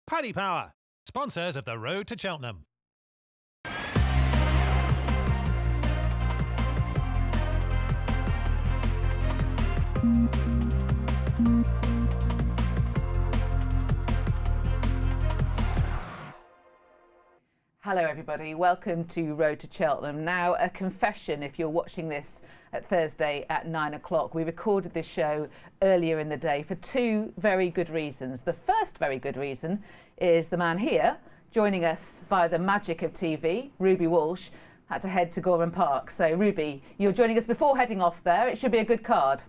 Paddy Power, sponsors of the Road to Cheltenham. Hello everybody, welcome to Road to Cheltenham. Now a confession if you're watching this at Thursday at 9 o'clock. We recorded this show earlier in the day for two very good reasons. The first very good reason is the man here joining us via the magic of TV, Ruby Walsh, had to head to Gorham Park. So Ruby, you're joining us before heading off there. It should be a good card.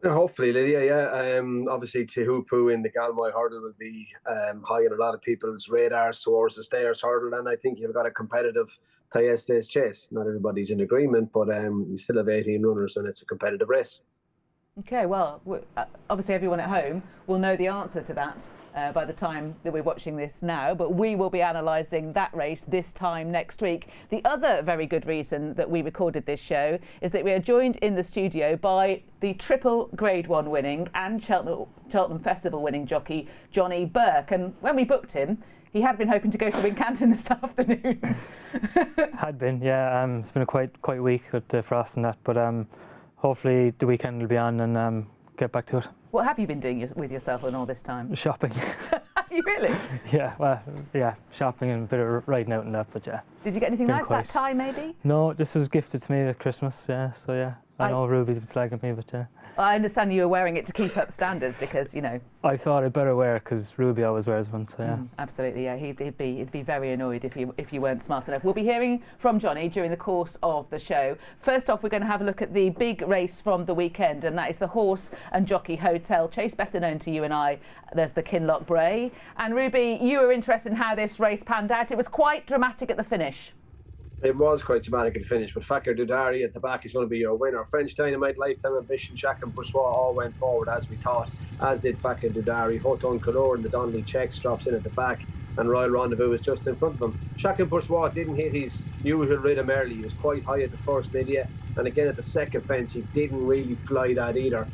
Hopefully, Lydia, yeah. Obviously, Tehupu in the Galmoy hurdle will be high on a lot of people's radars towards the Stairs hurdle, and I think you've got a competitive Tayeste's Chase. Not everybody's in agreement, but you still have 18 runners, and it's a competitive race. Okay, well, obviously everyone at home will know the answer to that by the time that we're watching this now, but we will be analysing that race this time next week. The other very good reason that we recorded this show is that we are joined in the studio by the triple Grade 1 winning and Cheltenham Festival winning jockey, Johnny Burke. And when we booked him, he had been hoping to go to Wincanton this afternoon. Had been, yeah. It's been a quite week with the frost and that, but hopefully the weekend will be on and get back to it. What have you been doing with yourself in all this time? Shopping. Have you really? Yeah, shopping and a bit of riding out and that, but yeah. Did you get anything nice that time, maybe? No, this was gifted to me at Christmas, yeah, so yeah. I know Ruby's been slagging me, but yeah. I understand you were wearing it to keep up standards because, you know. I thought I'd better wear it because Ruby always wears one, so yeah. Absolutely, yeah. He'd be very annoyed if you weren't smart enough. We'll be hearing from Johnny during the course of the show. First off, we're going to have a look at the big race from the weekend, and that is the Horse and Jockey Hotel Chase, better known to you and I. There's the Kinloch Brae. And Ruby, you were interested in how this race panned out. It was quite dramatic at the finish. It was quite dramatic at the finish, but Fakir D'Oudaires at the back is going to be your winner. French Dynamite, Lifetime Ambition, Shishkin, Bourgeois all went forward as we thought, as did Fakir D'Oudaires. Hoton Color and the Donnelly Checks drops in at the back, and Royal Rendezvous is just in front of them. Shishkin Bourgeois didn't hit his usual rhythm early. He was quite high at the first Lydia, and again at the second fence he didn't really fly that either.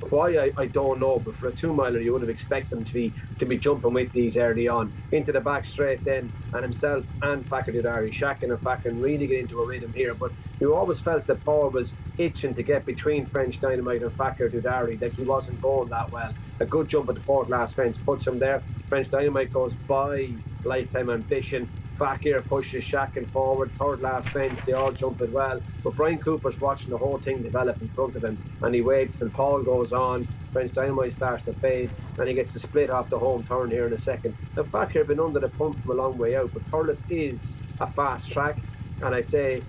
Why I don't know, but for a 2-miler you would have expected him to be jumping with these early on. Into the back straight then, and himself and Fakir D'Oudaires, Shishkin and Fakir really get into a rhythm here, but you always felt that Paul was itching to get between French Dynamite and Fakir D'Oudaires, that he wasn't going that well. A good jump at the fourth last fence puts him there. French Dynamite goes by Lifetime Ambition. Fakir pushes Shishkin forward, third last fence, they all jump it well. But Brian Cooper's watching the whole thing develop in front of him, and he waits till Paul goes on. French Dynamite starts to fade, and he gets the split off the home turn here in a second. Now Fakir been under the pump from a long way out, but Thurles is a fast track, and I'd say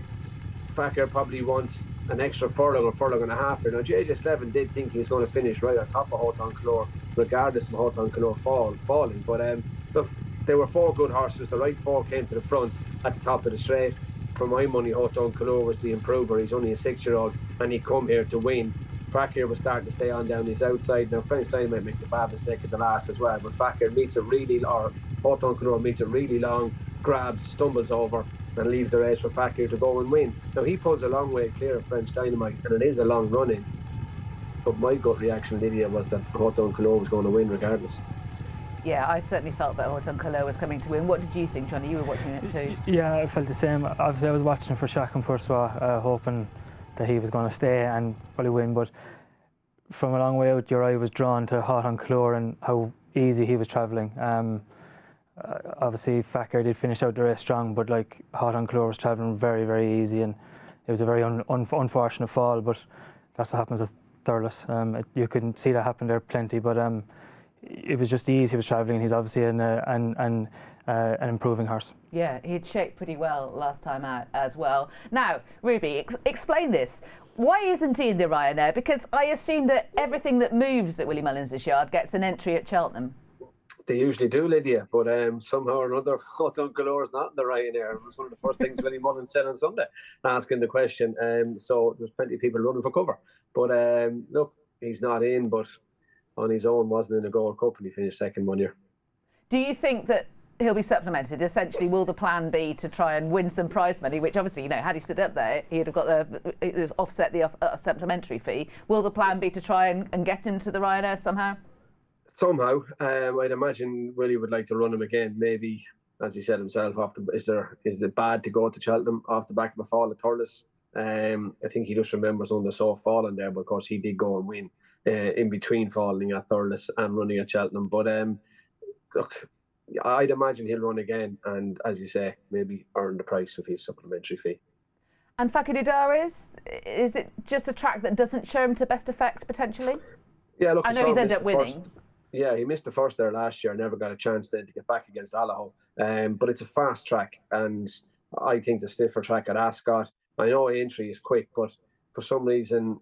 Fakir probably wants an extra furlong or furlong and a half here. Now JJ Slevin did think he was going to finish right on top of Hoton Color, regardless of Hoton Color falling, but look, there were four good horses. The right four came to the front at the top of the straight. For my money, Hoton Color was the improver. He's only a 6-year-old, and he come here to win. Fakir was starting to stay on down his outside. Now French Dynamite makes a bad mistake at the last as well, but Fakir meets it really, or Hoton Color meets it really long, grabs, stumbles over, and leaves the race for Fakir to go and win. Now he pulls a long way clear of French Dynamite, and it is a long run in. But my gut reaction, Lydia, was that Hoton Color was going to win regardless. Yeah, I certainly felt that Hoton Color was coming to win. What did you think, Johnny? You were watching it too. Yeah, I felt the same. Obviously, I was watching for Shishkin Bourgeois, hoping that he was going to stay and probably win. But from a long way out, your eye was drawn to Hoton Color and how easy he was travelling. Obviously, Fakir did finish out the race strong, but like Hoton Color was travelling very, very easy, and it was a very unfortunate fall. But that's what happens with Thurles. You couldn't see that happen there plenty, but it was just easy. He was travelling. He's obviously an improving horse. Yeah, he'd shaped pretty well last time out as well. Now, Ruby, explain this. Why isn't he in the Ryanair? Because I assume that everything that moves at Willie Mullins' yard gets an entry at Cheltenham. They usually do, Lydia, but somehow or another, Hoton Color is not in the Ryanair. It was one of the first things Willie Mullins said on Sunday, asking the question. So there's plenty of people running for cover. But look, he's not in, but on his own wasn't in the Gold Cup, and he finished second one year. Do you think that he'll be supplemented? Essentially, will the plan be to try and win some prize money, which obviously, you know, had he stood up there, he'd have got the offset the supplementary fee. Will the plan be to try and get him to the Ryanair somehow? Somehow, I'd imagine Willie would like to run him again. Maybe, as he said himself, is it bad to go to Cheltenham off the back of a fall at Thurles? I think he just remembers under so falling there, but of course he did go and win in between falling at Thurles and running at Cheltenham. But look, I'd imagine he'll run again, and as you say, maybe earn the price of his supplementary fee. And Fakir D'Oudaires, is it just a track that doesn't show him to best effect potentially? Yeah, look, I know he's ended up winning. Yeah, he missed the first there last year. Never got a chance then to get back against Allaho. But it's a fast track, and I think the stiffer track at Ascot. I know Aintree is quick, but for some reason,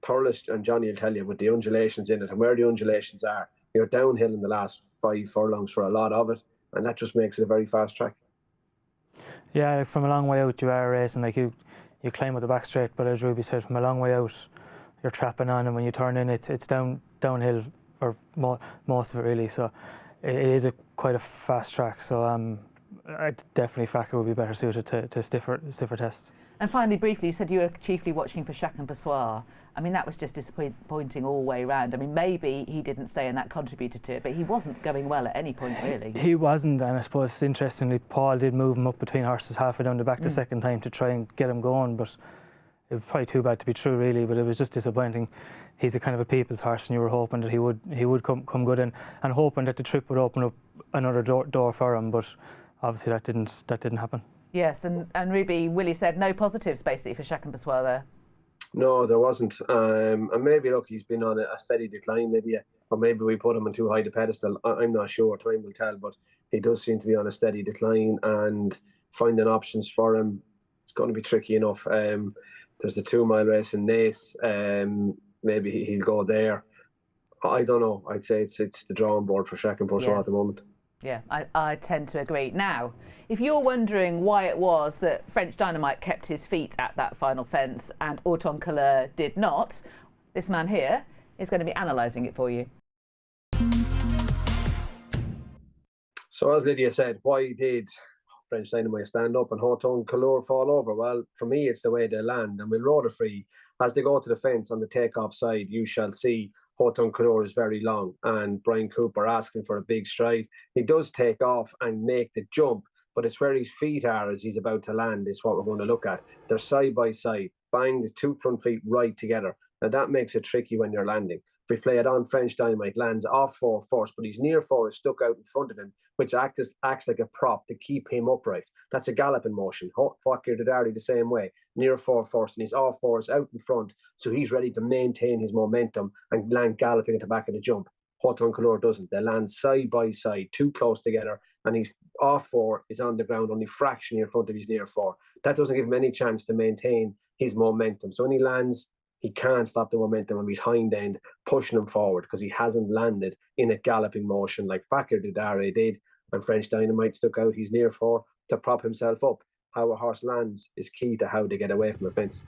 Thurles, and Johnny will tell you, with the undulations in it and where the undulations are, you're downhill in the last 5 furlongs for a lot of it, and that just makes it a very fast track. Yeah, from a long way out you are racing, like you climb with the back straight, but as Ruby said, from a long way out you're trapping on, and when you turn in it's downhill for most of it really, so it is quite a fast track, so definitely Fakir would be better suited to stiffer tests. And finally, briefly, you said you were chiefly watching for Shishkin. I mean, that was just disappointing all the way round. I mean, maybe he didn't stay and that contributed to it, but he wasn't going well at any point, really. He wasn't, and I suppose, interestingly, Paul did move him up between horses halfway down the back the second time to try and get him going, but it was probably too bad to be true, really, but it was just disappointing. He's a kind of a people's horse, and you were hoping that he would come good in, and hoping that the trip would open up another door for him, but obviously that didn't happen. Yes, and Ruby, Willie said no positives basically for Shishkin there. No, there wasn't. And maybe, look, he's been on a steady decline, maybe, or maybe we put him on too high the pedestal. I'm not sure, time will tell, but he does seem to be on a steady decline, and finding options for him, it's going to be tricky enough. There's the 2 mile race in Naas, maybe he'll go there. I don't know, I'd say it's the drawing board for Shishkin at the moment. Yeah, I tend to agree. Now, if you're wondering why it was that French Dynamite kept his feet at that final fence and Auton Couleur did not, this man here is going to be analysing it for you. So as Lydia said, why did French Dynamite stand up and Auton Couleur fall over? Well, for me, it's the way they land, and we'll roll it free. As they go to the fence on the takeoff side, you shall see Auton Couleur is very long, and Brian Cooper asking for a big stride. He does take off and make the jump, but it's where his feet are as he's about to land is what we're going to look at. They're side by side, bang the 2 front feet right together. Now that makes it tricky when you're landing. If we play it on, French Dynamite lands off 4 first, but his near 4 is stuck out in front of him, which acts like a prop to keep him upright. That's a galloping motion. Fakir D'Oudaires the same way. Near 4 first, and his off 4 is out in front, so he's ready to maintain his momentum and land galloping at the back of the jump. Auton Couleur doesn't. They land side by side, too close together, and his off 4 is on the ground only fractionally in front of his near 4. That doesn't give him any chance to maintain his momentum. So when he lands, he can't stop the momentum of his hind end pushing him forward because he hasn't landed in a galloping motion like Fakir D'Oudaires did, and French Dynamite stuck out his near 4 to prop himself up. How a horse lands is key to how they get away from a fence.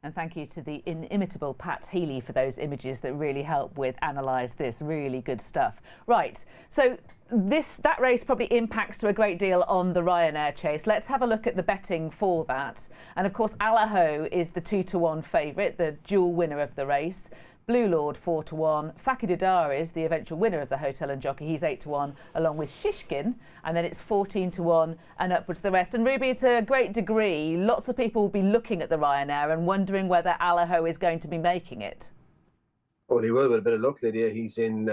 And thank you to the inimitable Pat Healy for those images that really help with analyse this. Really good stuff. Right, so that race probably impacts to a great deal on the Ryanair Chase. Let's have a look at the betting for that. And of course, Allaho is the 2-1 favourite, the dual winner of the race. Blue Lord 4-1. Fakir D'Oudaires, the eventual winner of the Hotel and Jockey, he's 8-1, along with Shishkin, and then it's 14-1 and upwards the rest. And Ruby, to a great degree, lots of people will be looking at the Ryanair and wondering whether Allaho is going to be making it. Well, he will with a bit of luck, Lydia. He's in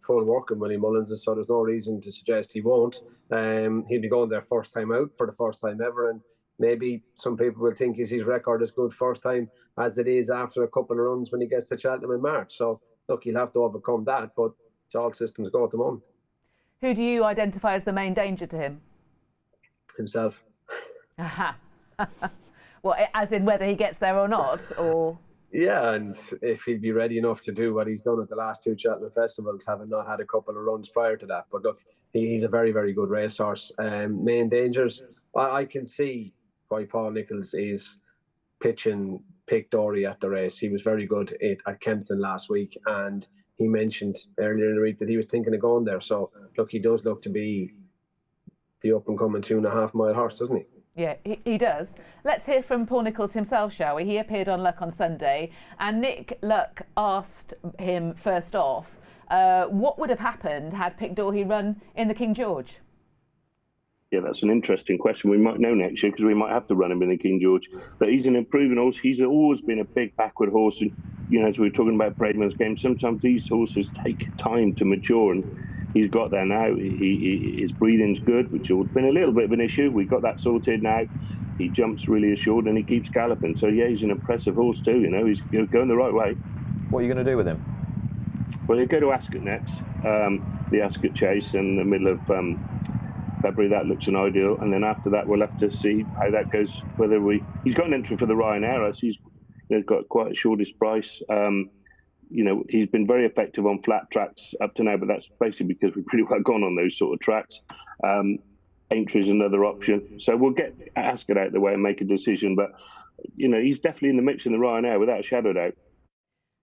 full work in Willie Mullins, and so there's no reason to suggest he won't. He'll be going there first time out for the first time ever, and maybe some people will think his record is good first time as it is after a couple of runs when he gets to Cheltenham in March. So, look, he'll have to overcome that, but it's all systems go at the moment. Who do you identify as the main danger to him? Himself. Aha. Well, as in whether he gets there or not, or... Yeah, and if he'd be ready enough to do what he's done at the last 2 Cheltenham festivals, having not had a couple of runs prior to that. But look, he's a very, very good racehorse. Main dangers, I can see why Paul Nicholls is pitching Pick Dory at the race. He was very good at Kempton last week, and he mentioned earlier in the week that he was thinking of going there. So, look, he does look to be the up-and-coming 2.5 mile horse, doesn't he? Yeah, he does. Let's hear from Paul Nicholls himself, shall we? He appeared on Luck on Sunday, and Nick Luck asked him first off what would have happened had Pic D'Orhy run in the King George? Yeah, that's an interesting question. We might know next year because we might have to run him in the King George. But he's an improving horse. He's always been a big backward horse. And, you know, as we were talking about Braidman's game, sometimes these horses take time to mature, and he's got there now. His breathing's good, which has been a little bit of an issue. We've got that sorted now. He jumps really assured and he keeps galloping. So, yeah, he's an impressive horse too, you know. He's going the right way. What are you going to do with him? Well, he'll go to Ascot next, the Ascot Chase in the middle of February. That looks an ideal, and then after that we'll have to see how that goes. He's got an entry for the Ryanair. He's got quite a shortest price. You know, he's been very effective on flat tracks up to now, but that's basically because we've pretty well gone on those sort of tracks. Aintree is another option, so we'll get Ascot out of the way and make a decision. But you know, he's definitely in the mix in the Ryanair without a shadow of doubt.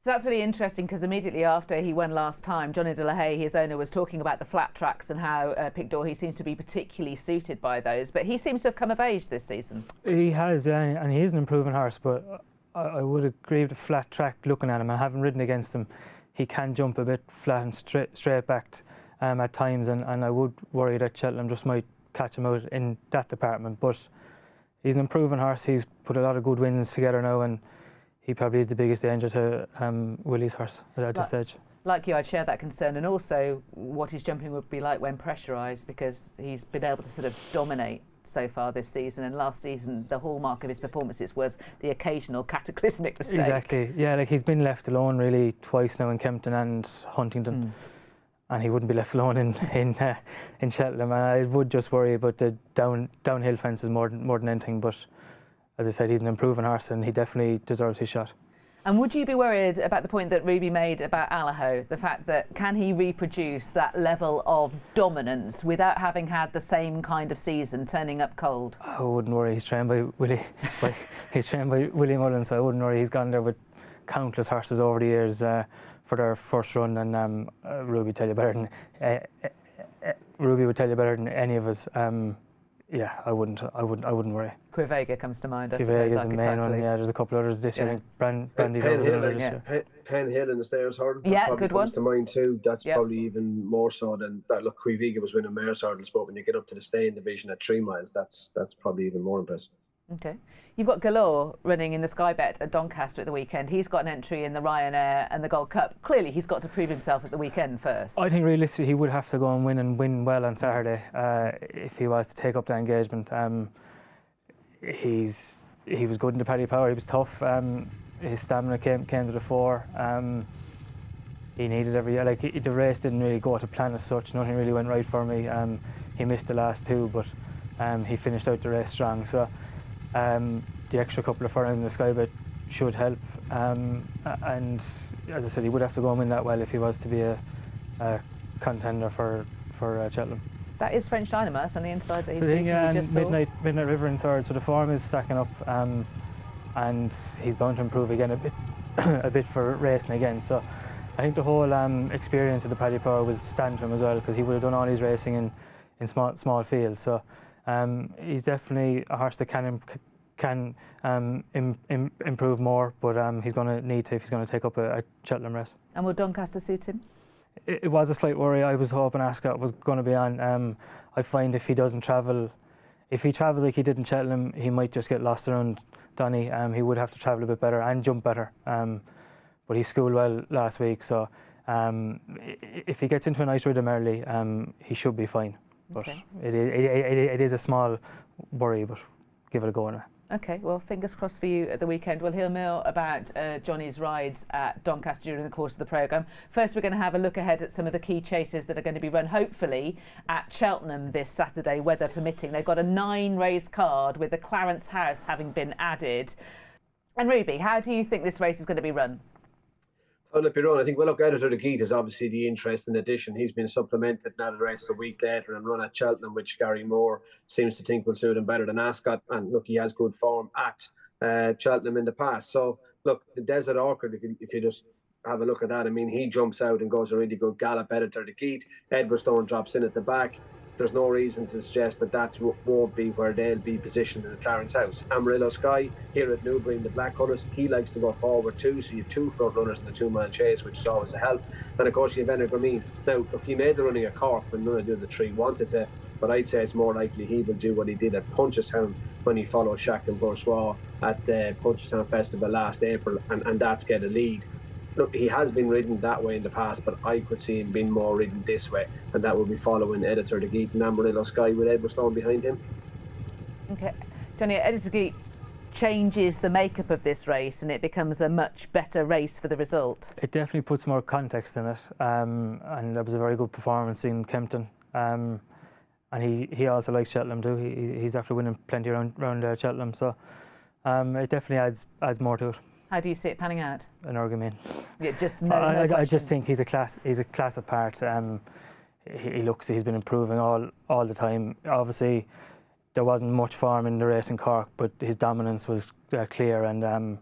So that's really interesting because immediately after he won last time, Johnny De La Haye, his owner, was talking about the flat tracks and how Pic D'Orhy seems to be particularly suited by those. But he seems to have come of age this season. He has, yeah, and he is an improving horse, but I would agree with the flat track looking at him. I haven't ridden against him. He can jump a bit flat and straight backed at times, and I would worry that Cheltenham just might catch him out in that department. But he's an improving horse. He's put a lot of good wins together now, and he probably is the biggest danger to Willie's horse at this stage. Like you, I'd share that concern, and also what his jumping would be like when pressurised, because he's been able to sort of dominate so far this season, and last season the hallmark of his performances was the occasional cataclysmic mistake. Exactly, yeah, like he's been left alone really twice now in Kempton and Huntington, and he wouldn't be left alone in Cheltenham. And I would just worry about the downhill fences more than anything, but as I said, he's an improving horse and he definitely deserves his shot. And would you be worried about the point that Ruby made about Allaho, the fact that can he reproduce that level of dominance without having had the same kind of season, turning up cold? I wouldn't worry. He's trained by Willie. He's trained by Willie Mullen, so I wouldn't worry. He's gone there with countless horses over the years for their first run, and Ruby would tell you better than any of us. Yeah, I wouldn't worry. Quivega comes to mind. Quivega is the main one. Yeah, there's a couple others this year. Brandy Penn Hill and the Stairs Hurdle. Yeah, probably good one. Comes to mind too. That's probably even more so than that. Look, Quivega was winning Mare's Hurdles, but when you get up to the staying division at 3 miles, that's probably even more impressive. Okay. You've got Galore running in the Sky Bet at Doncaster at the weekend. He's got an entry in the Ryanair and the Gold Cup. Clearly, he's got to prove himself at the weekend first. I think realistically he would have to go and win well on Saturday if he was to take up that engagement. He was good in the Paddy Power. He was tough. His stamina came to the fore. He needed the race didn't really go to plan as such. Nothing really went right for me. He missed the last 2, but he finished out the race strong. So the extra couple of furlongs in the Sky Bet should help. And as I said, he would have to go and win that well if he was to be a contender for Cheltenham. That is French Dynamite on the inside that he's just Midnight River in third, so the form is stacking up, and he's bound to improve again a bit for racing again. So I think the whole experience of the Paddy Power will stand to him as well, because he would have done all his racing in small fields. So he's definitely a horse that can improve more, but he's going to need to if he's going to take up a Cheltenham race. And will Doncaster suit him? It was a slight worry. I was hoping Ascot was going to be on. I find if he travels like he did in Cheltenham, he might just get lost around Donny. He would have to travel a bit better and jump better. But he schooled well last week, so if he gets into a nice rhythm early, he should be fine. But okay. It is a small worry, but give it a go now. Okay, well, fingers crossed for you at the weekend. We'll hear more about Johnny's rides at Doncaster during the course of the programme. First, we're going to have a look ahead at some of the key chases that are going to be run, hopefully, at Cheltenham this Saturday, weather permitting. They've got a 9-race card with the Clarence House having been added. And Ruby, how do you think this race is going to be run? Well, if you're on, I think Editor de Geet is obviously the interesting addition. He's been supplemented now the race a week later and run at Cheltenham, which Gary Moore seems to think will suit him better than Ascot. And look, he has good form at Cheltenham in the past. So look, the Desert Orchid, if you just have a look at that, I mean, he jumps out and goes a really good gallop. Editor de Geet, Edwardstone drops in at the back. there's no reason to suggest that won't be where they'll be positioned in the Clarence House. Amarillo Sky here at Newbury in the black colours, he likes to go forward too, so you have 2 front runners in the 2-man chase, which is always a help. And of course you have Energramine. Now look, he made the running at Cork when none of the other 3 wanted to, but I'd say it's more likely he will do what he did at Punchestown when he followed Shishkin Bourgeois at the Punchestown Festival last April, and that's get a lead. Look, he has been ridden that way in the past, but I could see him being more ridden this way, and that will be following Editor de Geet and Amarillo Sky with Edwardstone behind him. Okay, Johnny, Editor de Geet changes the makeup of this race and it becomes a much better race for the result. It definitely puts more context in it, and that was a very good performance in Kempton. And he also likes Cheltenham too. He's after winning plenty around Cheltenham, so it definitely adds more to it. How do you see it panning out? Energramine. Yeah, just I just think he's a class apart. He's been improving all the time. Obviously, there wasn't much form in the race in Cork, but his dominance was clear, and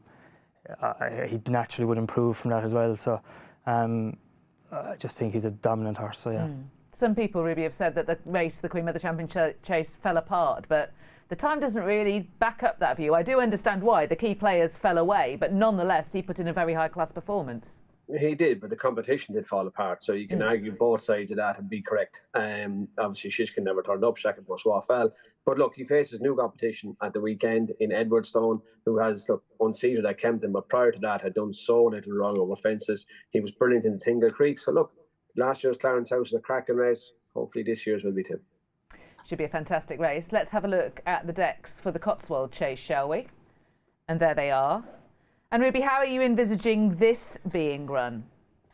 he naturally would improve from that as well. So I just think he's a dominant horse. So yeah. Some people, Ruby, have said that the race, the Queen Mother Champion Chase, fell apart, but the time doesn't really back up that view. I do understand why. The key players fell away, but nonetheless, he put in a very high-class performance. He did, but the competition did fall apart, so you can argue both sides of that and be correct. Obviously, Shishkin never turned up, Shishkin Bourgeois fell. But look, he faces new competition at the weekend in Edwardstone, who has unseated at Kempton, but prior to that had done so little wrong over fences. He was brilliant in the Tingle Creek. So look, last year's Clarence House was a cracking race. Hopefully this year's will be too. Should be a fantastic race. Let's have a look at the decks for the Cotswold Chase, shall we? And there they are. And Ruby, how are you envisaging this being run?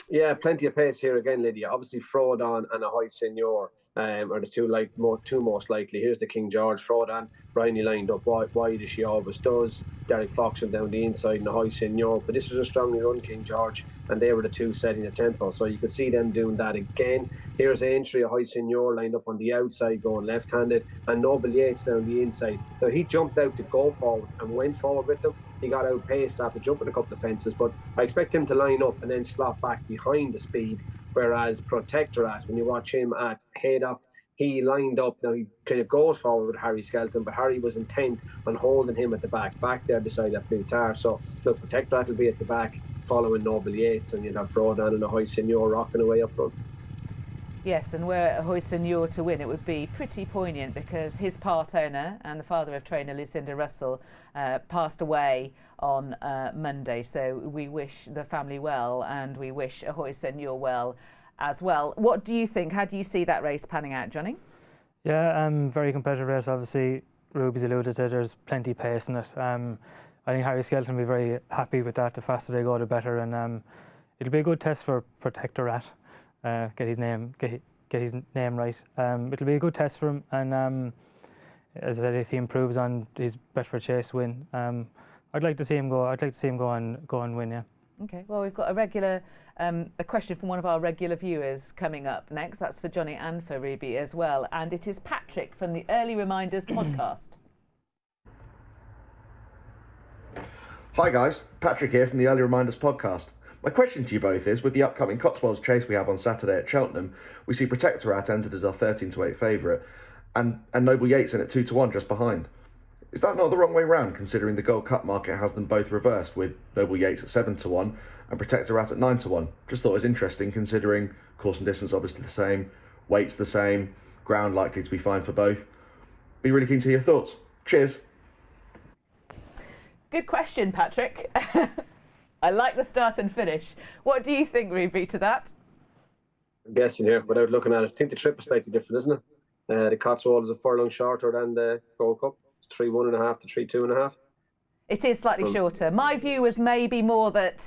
Yeah, plenty of pace here again, Lydia. Obviously, Frodon and Ahoy Senior are the two most likely. Here's the King George. Frodon, Bryony lined up wide as she always does. Derek Fox went down the inside and Ahoy Senior. But this was a strongly run King George, and they were the 2 setting the tempo. So you could see them doing that again. Here's Aintree, Ahoy Senior lined up on the outside going left-handed, and Noble Yates down the inside. So he jumped out to go forward and went forward with them. He got outpaced after jumping a couple of fences, but I expect him to line up and then slot back behind the speed, whereas Protectorat, when you watch him at Haydock, he lined up. Now he kind of goes forward with Harry Skelton, but Harry was intent on holding him at the back there beside that blue tar. So look, Protectorat will be at the back following Noble Yates, and you'll have Frodon and Ahoy Senior rocking away up front. Yes, and were Ahoy Senior to win, it would be pretty poignant because his part owner and the father of trainer Lucinda Russell passed away on Monday. So we wish the family well, and we wish Ahoy Senior well as well. What do you think? How do you see that race panning out, Johnny? Yeah, very competitive race. Obviously, Ruby's alluded to, there's plenty of pace in it. I think Harry Skelton will be very happy with that. The faster they go, the better, and it'll be a good test for Protectorat. Get his name right. It'll be a good test for him, and as I said, if he improves on his Bedford Chase win, I'd like to see him go. I'd like to see him go and win. Yeah. Okay. Well, we've got a question from one of our regular viewers coming up next. That's for Johnny and for Ruby as well, and it is Patrick from the Early Reminders podcast. Hi guys, Patrick here from the Early Reminders podcast. My question to you both is, with the upcoming Cotswold Chase we have on Saturday at Cheltenham, we see Protectorat entered as our 13-8 favourite, and Noble Yates in at 2-1 just behind. Is that not the wrong way round, considering the Gold Cup market has them both reversed, with Noble Yates at 7-1 and Protectorat at 9-1? Just thought it was interesting, considering course and distance obviously the same, weights the same, ground likely to be fine for both. Be really keen to hear your thoughts. Cheers. Good question, Patrick. I like the start and finish. What do you think, Ruby, to that? I'm guessing here, without looking at it, I think the trip is slightly different, isn't it? The Cotswold is a furlong shorter than the Gold Cup. It's 3-1.5 to 3-2.5. It is slightly shorter. My view was maybe more that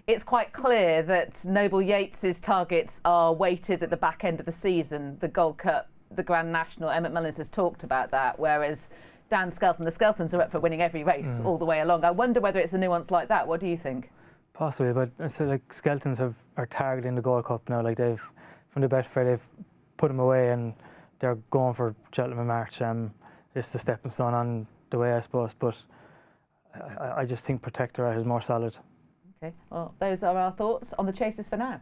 it's quite clear that Noble Yates's targets are weighted at the back end of the season. The Gold Cup, the Grand National, Emmett Mullins has talked about that, whereas Dan Skelton, the Skeltons are up for winning every race all the way along. I wonder whether it's a nuance like that. What do you think? Possibly, but so like Skeltons are targeting the Gold Cup now. Like they've from the Betfair, they've put them away and they're going for Cheltenham in March. It's a stepping stone on the way, I suppose. But I just think Protectorat is more solid. Okay, well, those are our thoughts on the chases for now.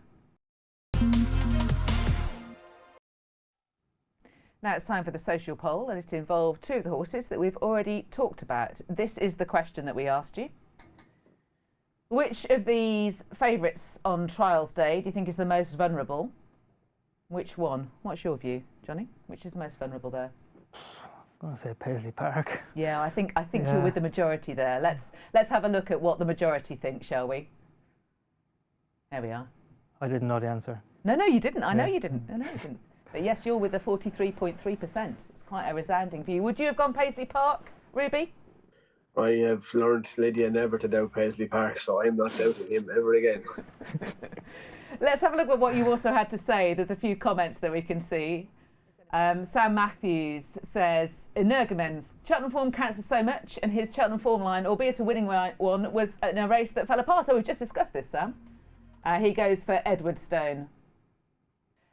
Now it's time for the social poll, and it involved two of the horses that we've already talked about. This is the question that we asked you. Which of these favourites on trials day do you think is the most vulnerable? Which one? What's your view, Johnny? Which is the most vulnerable there? I'm going to say Paisley Park. Yeah, I think you're with the majority there. Let's have a look at what the majority think, shall we? There we are. I didn't know the answer. No, you didn't. I know you didn't. But yes, you're with the 43.3%. It's quite a resounding view. Would you have gone Paisley Park, Ruby? I have learned, Lydia, never to doubt Paisley Park, so I'm not doubting him ever again. Let's have a look at what you also had to say. There's a few comments that we can see. Sam Matthews says, Energumen, Cheltenham form counts for so much, and his Cheltenham form line, albeit a winning one, was in a race that fell apart. Oh, we've just discussed this, Sam. He goes for Edwardstone.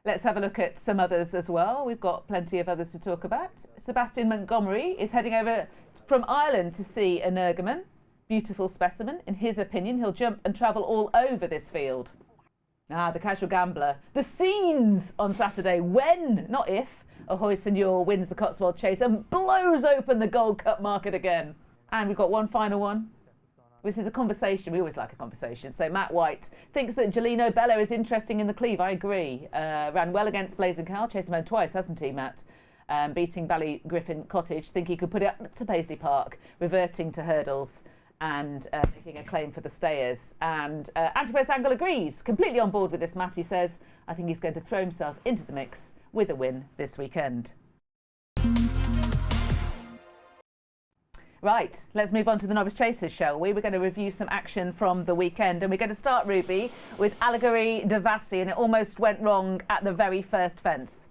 Let's have a look at some others as well. We've got plenty of others to talk about. Sebastian Montgomery is heading over from Ireland to see Energumen. Beautiful specimen. In his opinion, he'll jump and travel all over this field. The casual gambler. The scenes on Saturday when, not if, Ahoy Senor wins the Cotswold Chase and blows open the Gold Cup market again. And we've got one final one. This is a conversation. We always like a conversation. So Matt White thinks that Gelino Bello is interesting in the Cleeve. I agree. Ran well against Blazing Cow. Chased him home twice, hasn't he, Matt? Beating Ballygriffin Cottage. Think he could put it up to Paisley Park, reverting to hurdles and making a claim for the stayers. And Antipus Angle agrees. Completely on board with this, Matt. He says, I think he's going to throw himself into the mix with a win this weekend. Right, let's move on to the Novice Chasers, shall we? We're going to review some action from the weekend, and we're going to start, Ruby, with Allegorie de Vassy, and it almost went wrong at the very first fence.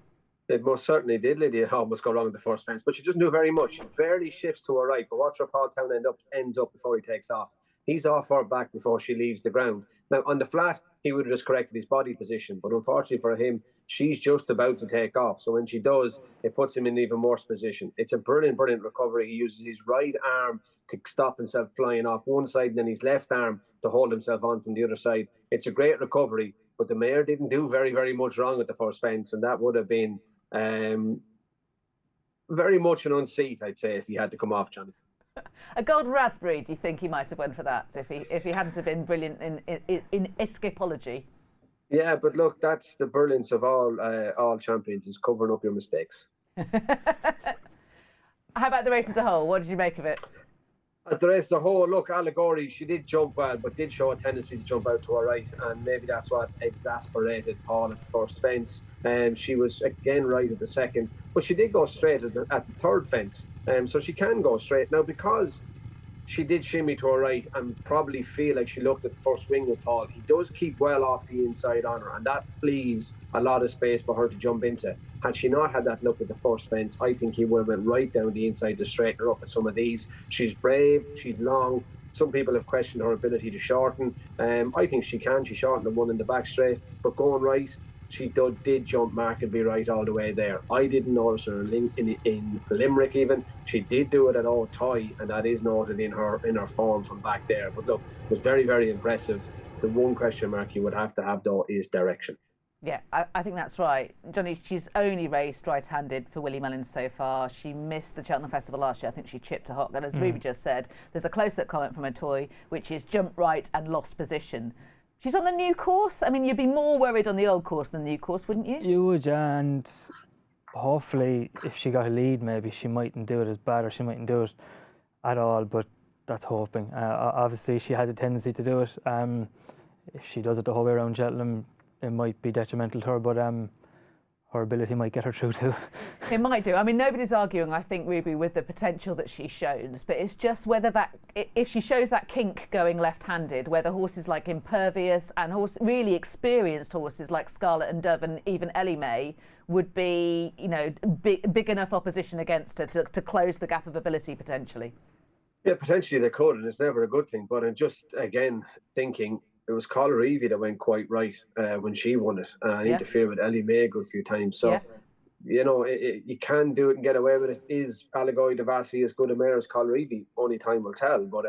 It most certainly did, Lydia. It almost go wrong at the first fence, but she doesn't do very much. She barely shifts to her right, but watch her Paul Town ends up before he takes off. He's off her back before she leaves the ground. Now, on the flat, he would have just corrected his body position, but unfortunately for him, she's just about to take off. So when she does, it puts him in even worse position. It's a brilliant recovery. He uses his right arm to stop himself flying off one side and then his left arm to hold himself on from the other side. It's a great recovery, but the mare didn't do very, very much wrong at the first fence, and that would have been very much an unseat, I'd say, if he had to come off, Johnny. A gold raspberry, do you think he might have won for that if he hadn't have been brilliant in escapology? Yeah, but look, that's the brilliance of all champions, is covering up your mistakes. How about the race as a whole? What did you make of it? As the race as a whole, look, Allegorie, she did jump well, but did show a tendency to jump out to her right, and maybe that's what exasperated Paul at the first fence. She was again right at the second, but she did go straight at the third fence, so she can go straight. Now, because she did shimmy to her right and probably feel like she looked at the first wing with Paul, he does keep well off the inside on her, and that leaves a lot of space for her to jump into. Had she not had that look at the first fence, I think he would have went right down the inside to straighten her up at some of these. She's brave, she's long. Some people have questioned her ability to shorten. I think she can. She shortened the one in the back straight, but going right, she did jump markedly right all the way there. I didn't notice her in Limerick even. She did do it at Old Toy, and that is noted in her form from back there. But look, it was very, very impressive. The one question mark you would have to have, though, is direction. Yeah, I think that's right. Johnny, she's only raced right-handed for Willie Mullins so far. She missed the Cheltenham Festival last year. I think she chipped a hot. And as Ruby just said, there's a close-up comment from a toy, which is jump right and lost position. She's on the new course. I mean, you'd be more worried on the old course than the new course, wouldn't you? You would, and hopefully if she got a lead, maybe she mightn't do it as bad, or she mightn't do it at all, but that's hoping. Obviously, she has a tendency to do it. If she does it the whole way around Cheltenham, it might be detrimental to her, but her ability might get her through too. It might do. I mean, nobody's arguing, I think, Ruby, with the potential that she shows, but it's just whether if she shows that kink going left-handed, whether horses like Impervious and really experienced horses like Scarlet and Dove and even Ellie May would be, big enough opposition against her to close the gap of ability potentially. Yeah, potentially they could, and it's never a good thing. But I'm just, again, thinking, it was Colerevy that went quite right when she won it. Interfered with Ellie May a good few times. So, you can do it and get away with it. Is Allegorie de Vassy as good a mare as Colerevy? Only time will tell. But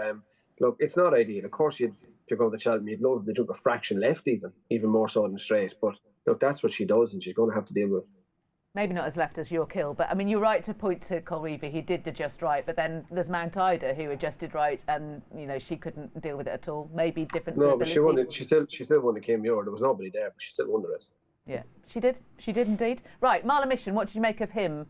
look, it's not ideal. Of course, if you go to Cheltenham, you'd love to jump a fraction left even more so than straight. But look, that's what she does, and she's going to have to deal with it. Maybe not as left as your kill, but I mean, you're right to point to Cleeve. He did adjust right, but then there's Mount Ida who adjusted right, and she couldn't deal with it at all. Maybe different. No, but she won it. She still won the Kim Muir. There was nobody there, but she still won the race. Yeah, she did. She did indeed. Right, Marler Mission. What did you make of him?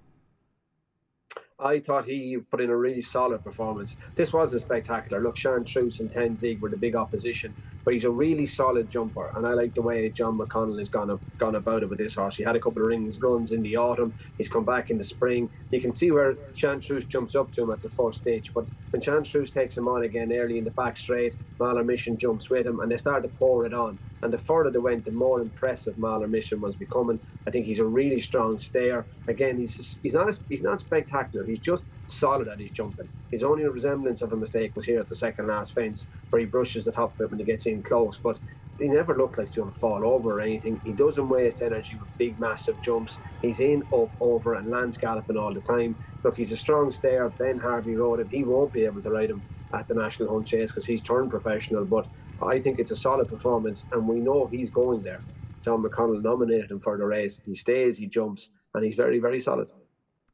I thought he put in a really solid performance. This wasn't spectacular. Look, Chartreuse and Tenzing were the big opposition, but he's a really solid jumper, and I like the way John McConnell has gone about it with this horse. He had a couple of runs in the autumn. He's come back in the spring. You can see where Chartreuse jumps up to him at the first stage, but when Chartreuse takes him on again early in the back straight, Marler Mission jumps with him, and they start to pour it on. And the further they went, the more impressive Marler Mission was becoming. I think he's a really strong stayer. Again, he's not spectacular. He's just solid at his jumping. His only resemblance of a mistake was here at the second last fence, where he brushes the top of it when he gets in close. But he never looked like he's going to fall over or anything. He doesn't waste energy with big, massive jumps. He's in, up, over, and lands galloping all the time. Look, he's a strong stayer. Ben Harvey rode him. He won't be able to ride him at the National Hunt Chase because he's turned professional, but I think it's a solid performance, and we know he's going there. John McConnell nominated him for the race. He stays, he jumps, and he's very, very solid.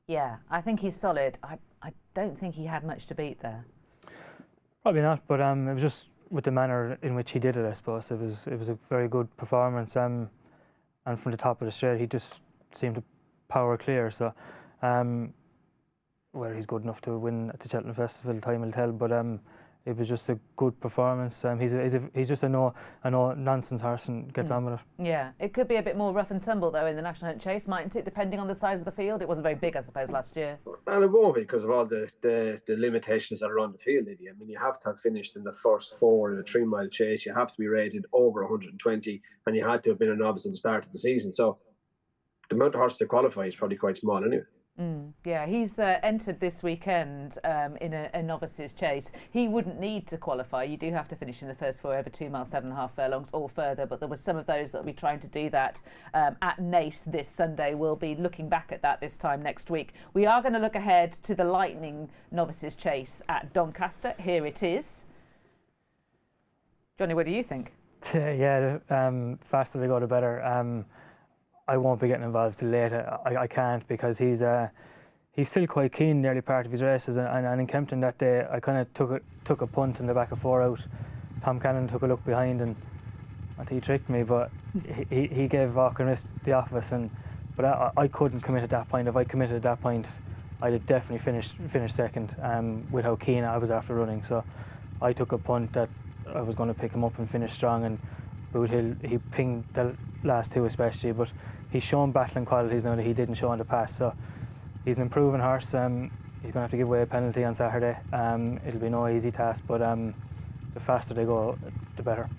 Yeah, I think he's solid. I don't think he had much to beat there. Probably not, but it was just with the manner in which he did it, I suppose. It was a very good performance, and from the top of the straight, he just seemed to power clear. So, whether he's good enough to win at the Cheltenham Festival, time will tell. But it was just a good performance. He's just a no nonsense horse and gets on with it. Yeah, it could be a bit more rough and tumble though in the National Hunt Chase, mightn't it? Depending on the size of the field, it wasn't very big, I suppose, last year. And it won't be because of all the limitations that are on the field, Lydia. I mean, you have to have finished in the first 4 in a 3-mile chase. You have to be rated over 120, and you had to have been a novice at the start of the season. So the amount of horses to qualify is probably quite small anyway. Yeah, he's entered this weekend in a novices chase. He wouldn't need to qualify. You do have to finish in the first 4 over 2 miles, 7.5 furlongs or further, but there were some of those that will be trying to do that at Naas this Sunday. We'll be looking back at that this time next week. We are going to look ahead to the Lightning novices chase at Doncaster. Here it is. Johnny, what do you think? Yeah, faster they go, the better. I won't be getting involved till later. I can't, because he's still quite keen in the early part of his races, and in Kempton that day I kind of took a punt in the back of 4 out. Tom Cannon took a look behind and he tricked me, but he gave Auchenrist the office, but I couldn't commit at that point. If I committed at that point, I'd have definitely finished second with how keen I was after running. So I took a punt that I was going to pick him up and finish strong, and Boothill, he pinged the last 2 especially, but he's shown battling qualities now that he didn't show in the past. So he's an improving horse. He's going to have to give away a penalty on Saturday. It'll be no easy task, but the faster they go, the better.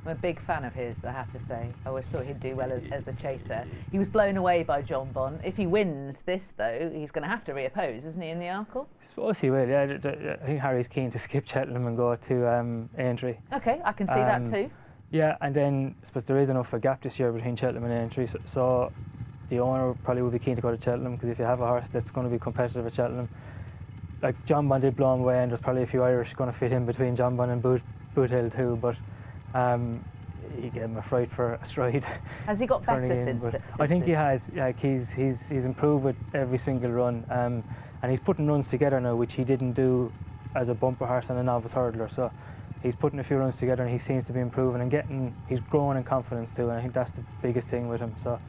I'm a big fan of his, I have to say. I always thought he'd do well as a chaser. He was blown away by John Bon. If he wins this, though, he's going to have to reoppose, isn't he, in the Arkle? I suppose he will, yeah. I think Harry's keen to skip Cheltenham and go to Aintree. OK, I can see that too. Yeah, and then I suppose there is enough of a gap this year between Cheltenham and Aintree, so the owner probably will be keen to go to Cheltenham, because if you have a horse that's going to be competitive at Cheltenham, like John Bon did blow him away, and there's probably a few Irish going to fit in between John Bon and Boothill too, but he gave him a fright for a stride. Has he got better since I think he has. Like he's improved with every single run, and he's putting runs together now, which he didn't do as a bumper horse and a novice hurdler. So he's putting a few runs together, and he seems to be improving and he's growing in confidence too, and I think that's the biggest thing with him. So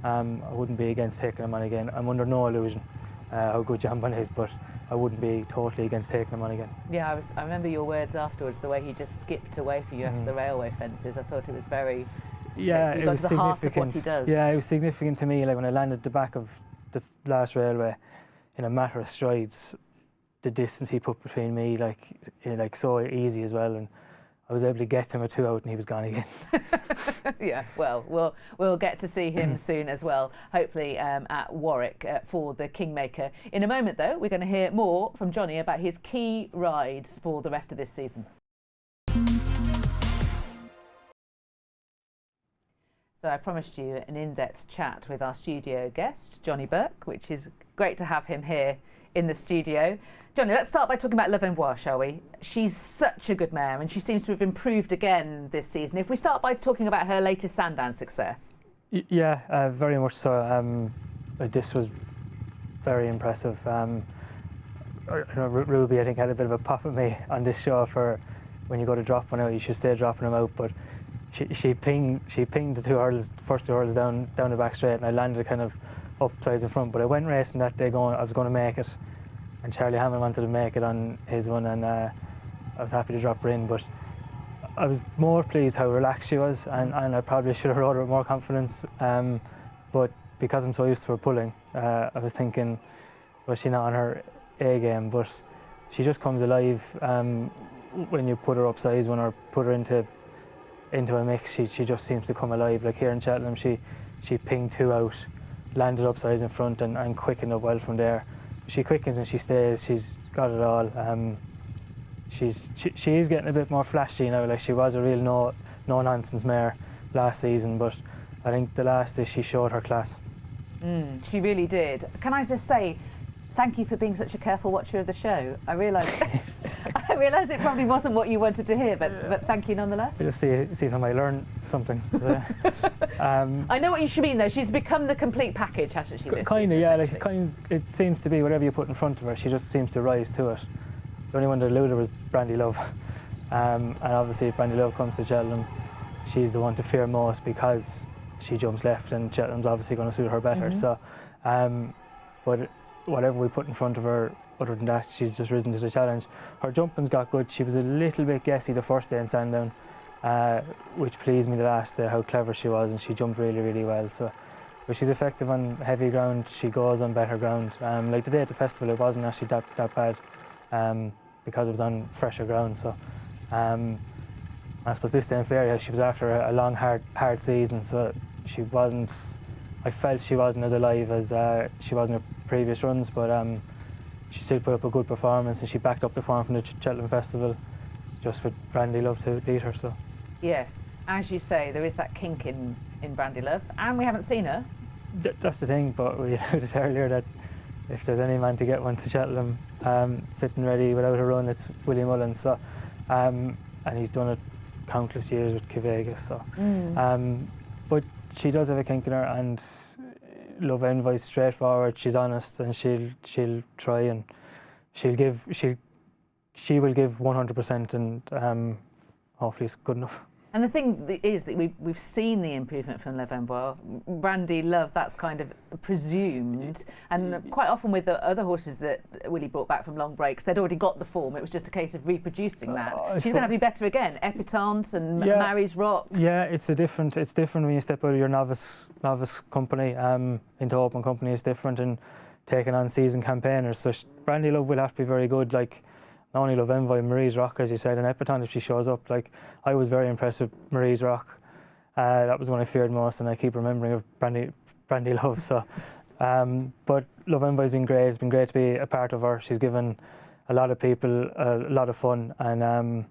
I wouldn't be against taking him on again. I'm under no illusion how good John Bon is, but I wouldn't be totally against taking him on again. Yeah, I remember your words afterwards, the way he just skipped away for you after the railway fences. I thought it was very... Yeah, it was significant. Heart of what he does. Yeah, it was significant to me. Like when I landed the back of the last railway, in a matter of strides, the distance he put between me, like so easy as well, and I was able to get him a 2 out, and he was gone again. Yeah, well, we'll get to see him soon as well, hopefully at Warwick for the Kingmaker. In a moment, though, we're going to hear more from Johnny about his key rides for the rest of this season. So I promised you an in-depth chat with our studio guest, Johnny Burke, which is great to have him here in the studio. Johnny, let's start by talking about Love Envoi, shall we? She's such a good mare, and she seems to have improved again this season. If we start by talking about her latest Sandown success. Yeah, very much so. this was very impressive. Ruby, I think, had a bit of a pop at me on this show for when you go to drop one out, you should stay dropping them out. But she pinged the first two hurdles down the back straight, and I landed kind of upsides in front. But I went racing that day going, I was going to make it, and Charlie Hammond wanted to make it on his one, and I was happy to drop her in. But I was more pleased how relaxed she was, and I probably should have rode her with more confidence. But because I'm so used to her pulling, I was thinking, was she not on her A game? But she just comes alive when you put her upsize, when or put her into a mix. She just seems to come alive. Like here in Cheltenham, she pinged two out, landed upsize in front, and quickened up well from there. She quickens and she stays. She's got it all. She is getting a bit more flashy now. Like she was a real no nonsense mare last season, but I think the last is she showed her class. She really did. Can I just say, thank you for being such a careful watcher of the show. I realise it probably wasn't what you wanted to hear, but thank you nonetheless. Just see if I might learn something. I know what you should mean though. She's become the complete package, hasn't she? Kind of, yeah. Like it seems to be whatever you put in front of her, she just seems to rise to it. The only one that eluded was Brandy Love, and obviously if Brandy Love comes to Cheltenham, she's the one to fear most because she jumps left, and Cheltenham's obviously going to suit her better. So, but whatever we put in front of her, other than that, she's just risen to the challenge. Her jumping's got good. She was a little bit guessy the first day in Sandown, which pleased me the last day, how clever she was, and she jumped really, really well. So, but she's effective on heavy ground. She goes on better ground. Like the day at the festival, it wasn't actually that bad, because it was on fresher ground. So, I suppose this day in Feria, she was after a long, hard season, so she wasn't. I felt she wasn't as alive as she was in her previous runs, but she still put up a good performance, and she backed up the form from the Cheltenham Festival just with Brandy Love to beat her. So yes, as you say, there is that kink in Brandy Love, and we haven't seen her. That's the thing, but we alluded earlier that if there's any man to get one to Cheltenham fit and ready without a run, it's Willie Mullins. So, and he's done it countless years with Quevegas. So, but she does have a kink in her, and Love Envoi is straightforward. She's honest, and she'll try, and she will give 100%, and hopefully it's good enough. And the thing is that we've seen the improvement from Love Envoi. Brandy Love, that's kind of presumed. And quite often with the other horses that Willie brought back from long breaks, they'd already got the form. It was just a case of reproducing that. She's going to have to be better again. Epitante and Mary's Rock. Yeah, it's different when you step out of your novice company into open company. It's different, and taking on seasoned campaigners. So Brandy Love will have to be very good. Like, not only Love Envoi, Marie's Rock, as you said, and Epitante if she shows up. Like, I was very impressed with Marie's Rock. That was one I feared most, and I keep remembering of Brandy Love. So, but Love Envoi's been great. It's been great to be a part of her. She's given a lot of people a lot of fun, and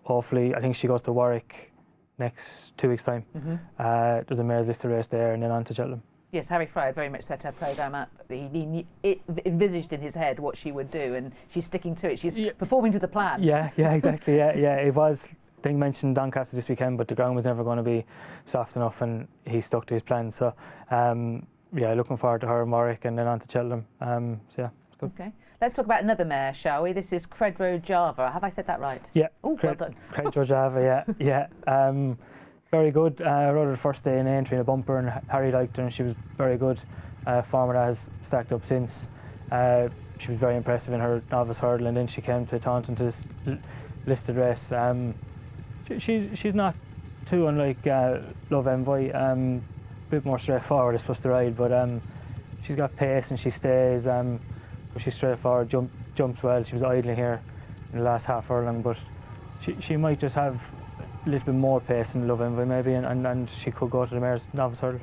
hopefully, I think she goes to Warwick next 2 weeks' time. There's a mare's list race there, and then on to Cheltenham. Yes, Harry Fry had very much set her programme up. He envisaged in his head what she would do, and she's sticking to it. She's performing to the plan. Yeah, exactly. Yeah. It was, I think, mentioned Doncaster this weekend, but the ground was never going to be soft enough, and he stuck to his plan. So, looking forward to her in Warwick and then on to Cheltenham. It's good. Okay. Let's talk about another mare, shall we? This is Credro Java. Have I said that right? Yeah. Oh, well done. Credro Java, yeah. Very good. Rode her the first day in entry in a bumper, and Harry liked her, and she was very good. Form that has stacked up since. She was very impressive in her novice hurdle, and then she came to Taunton to this listed race. She's not too unlike Love Envoi. A bit more straightforward, I suppose, to ride, but she's got pace and she stays. But she's straightforward, jumps well. She was idling here in the last half furlong, but she might just have a little bit more pace than Love Envoi maybe, and she could go to the mare's novice hurdle.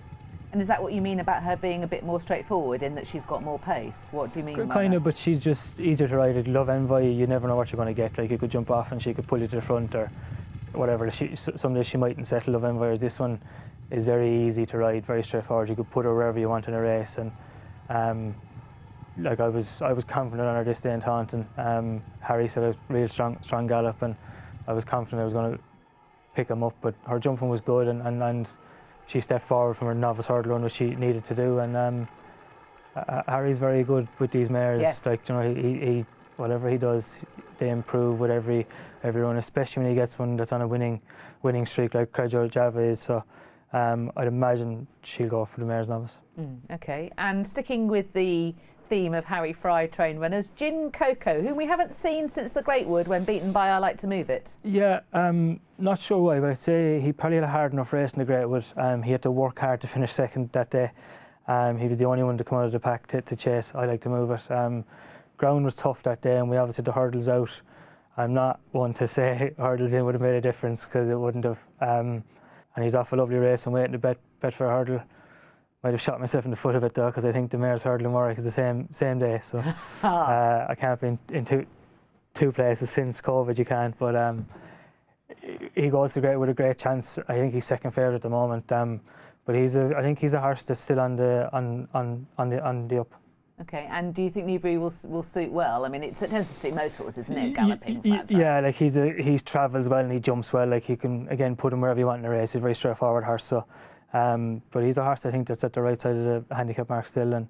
And is that what you mean about her being a bit more straightforward, in that she's got more pace? What do you mean by kind that? of, but she's just easier to ride. At Love Envoi, you never know what you're going to get. Like, you could jump off and she could pull you to the front or whatever. Some days she mightn't settle Love Envoi. This one is very easy to ride, very straightforward. You could put her wherever you want in a race, and I was confident on her this day in Taunton. Harry said it was real strong gallop, and I was confident I was going to pick him up, but her jumping was good, and she stepped forward from her novice hurdle run, which she needed to do. And Harry's very good with these mares. Yes. Like, you know, he whatever he does, they improve with every run, especially when he gets one that's on a winning streak like Credo Java is. So I'd imagine she'll go for the mares novice. Okay, and sticking with the theme of Harry Fry train runners, Gin Coco, whom we haven't seen since the Great Wood when beaten by I Like to Move It. Yeah, not sure why, but I'd say he probably had a hard enough race in the Great Wood. He had to work hard to finish second that day. He was the only one to come out of the pack to chase I Like to Move It. Ground was tough that day, and we obviously had the hurdles out. I'm not one to say hurdles in would have made a difference, because it wouldn't have. And he's off a lovely race and waiting to bet for a hurdle. Might have shot myself in the foot a bit though, because I think the mare's hurdle in Warwick is the same day. So I can't be in two places since COVID. You can't, but he goes to Great with a great chance. I think he's second favourite at the moment. But I think he's a horse that's still on the up. Okay, and do you think Newbury will suit well? I mean, it tends to suit most horses, isn't it? Galloping. Yeah, like he travels well and he jumps well. Like, you can again put him wherever you want in the race. He's a very straightforward horse. So, but he's a horse I think that's at the right side of the handicap mark still. And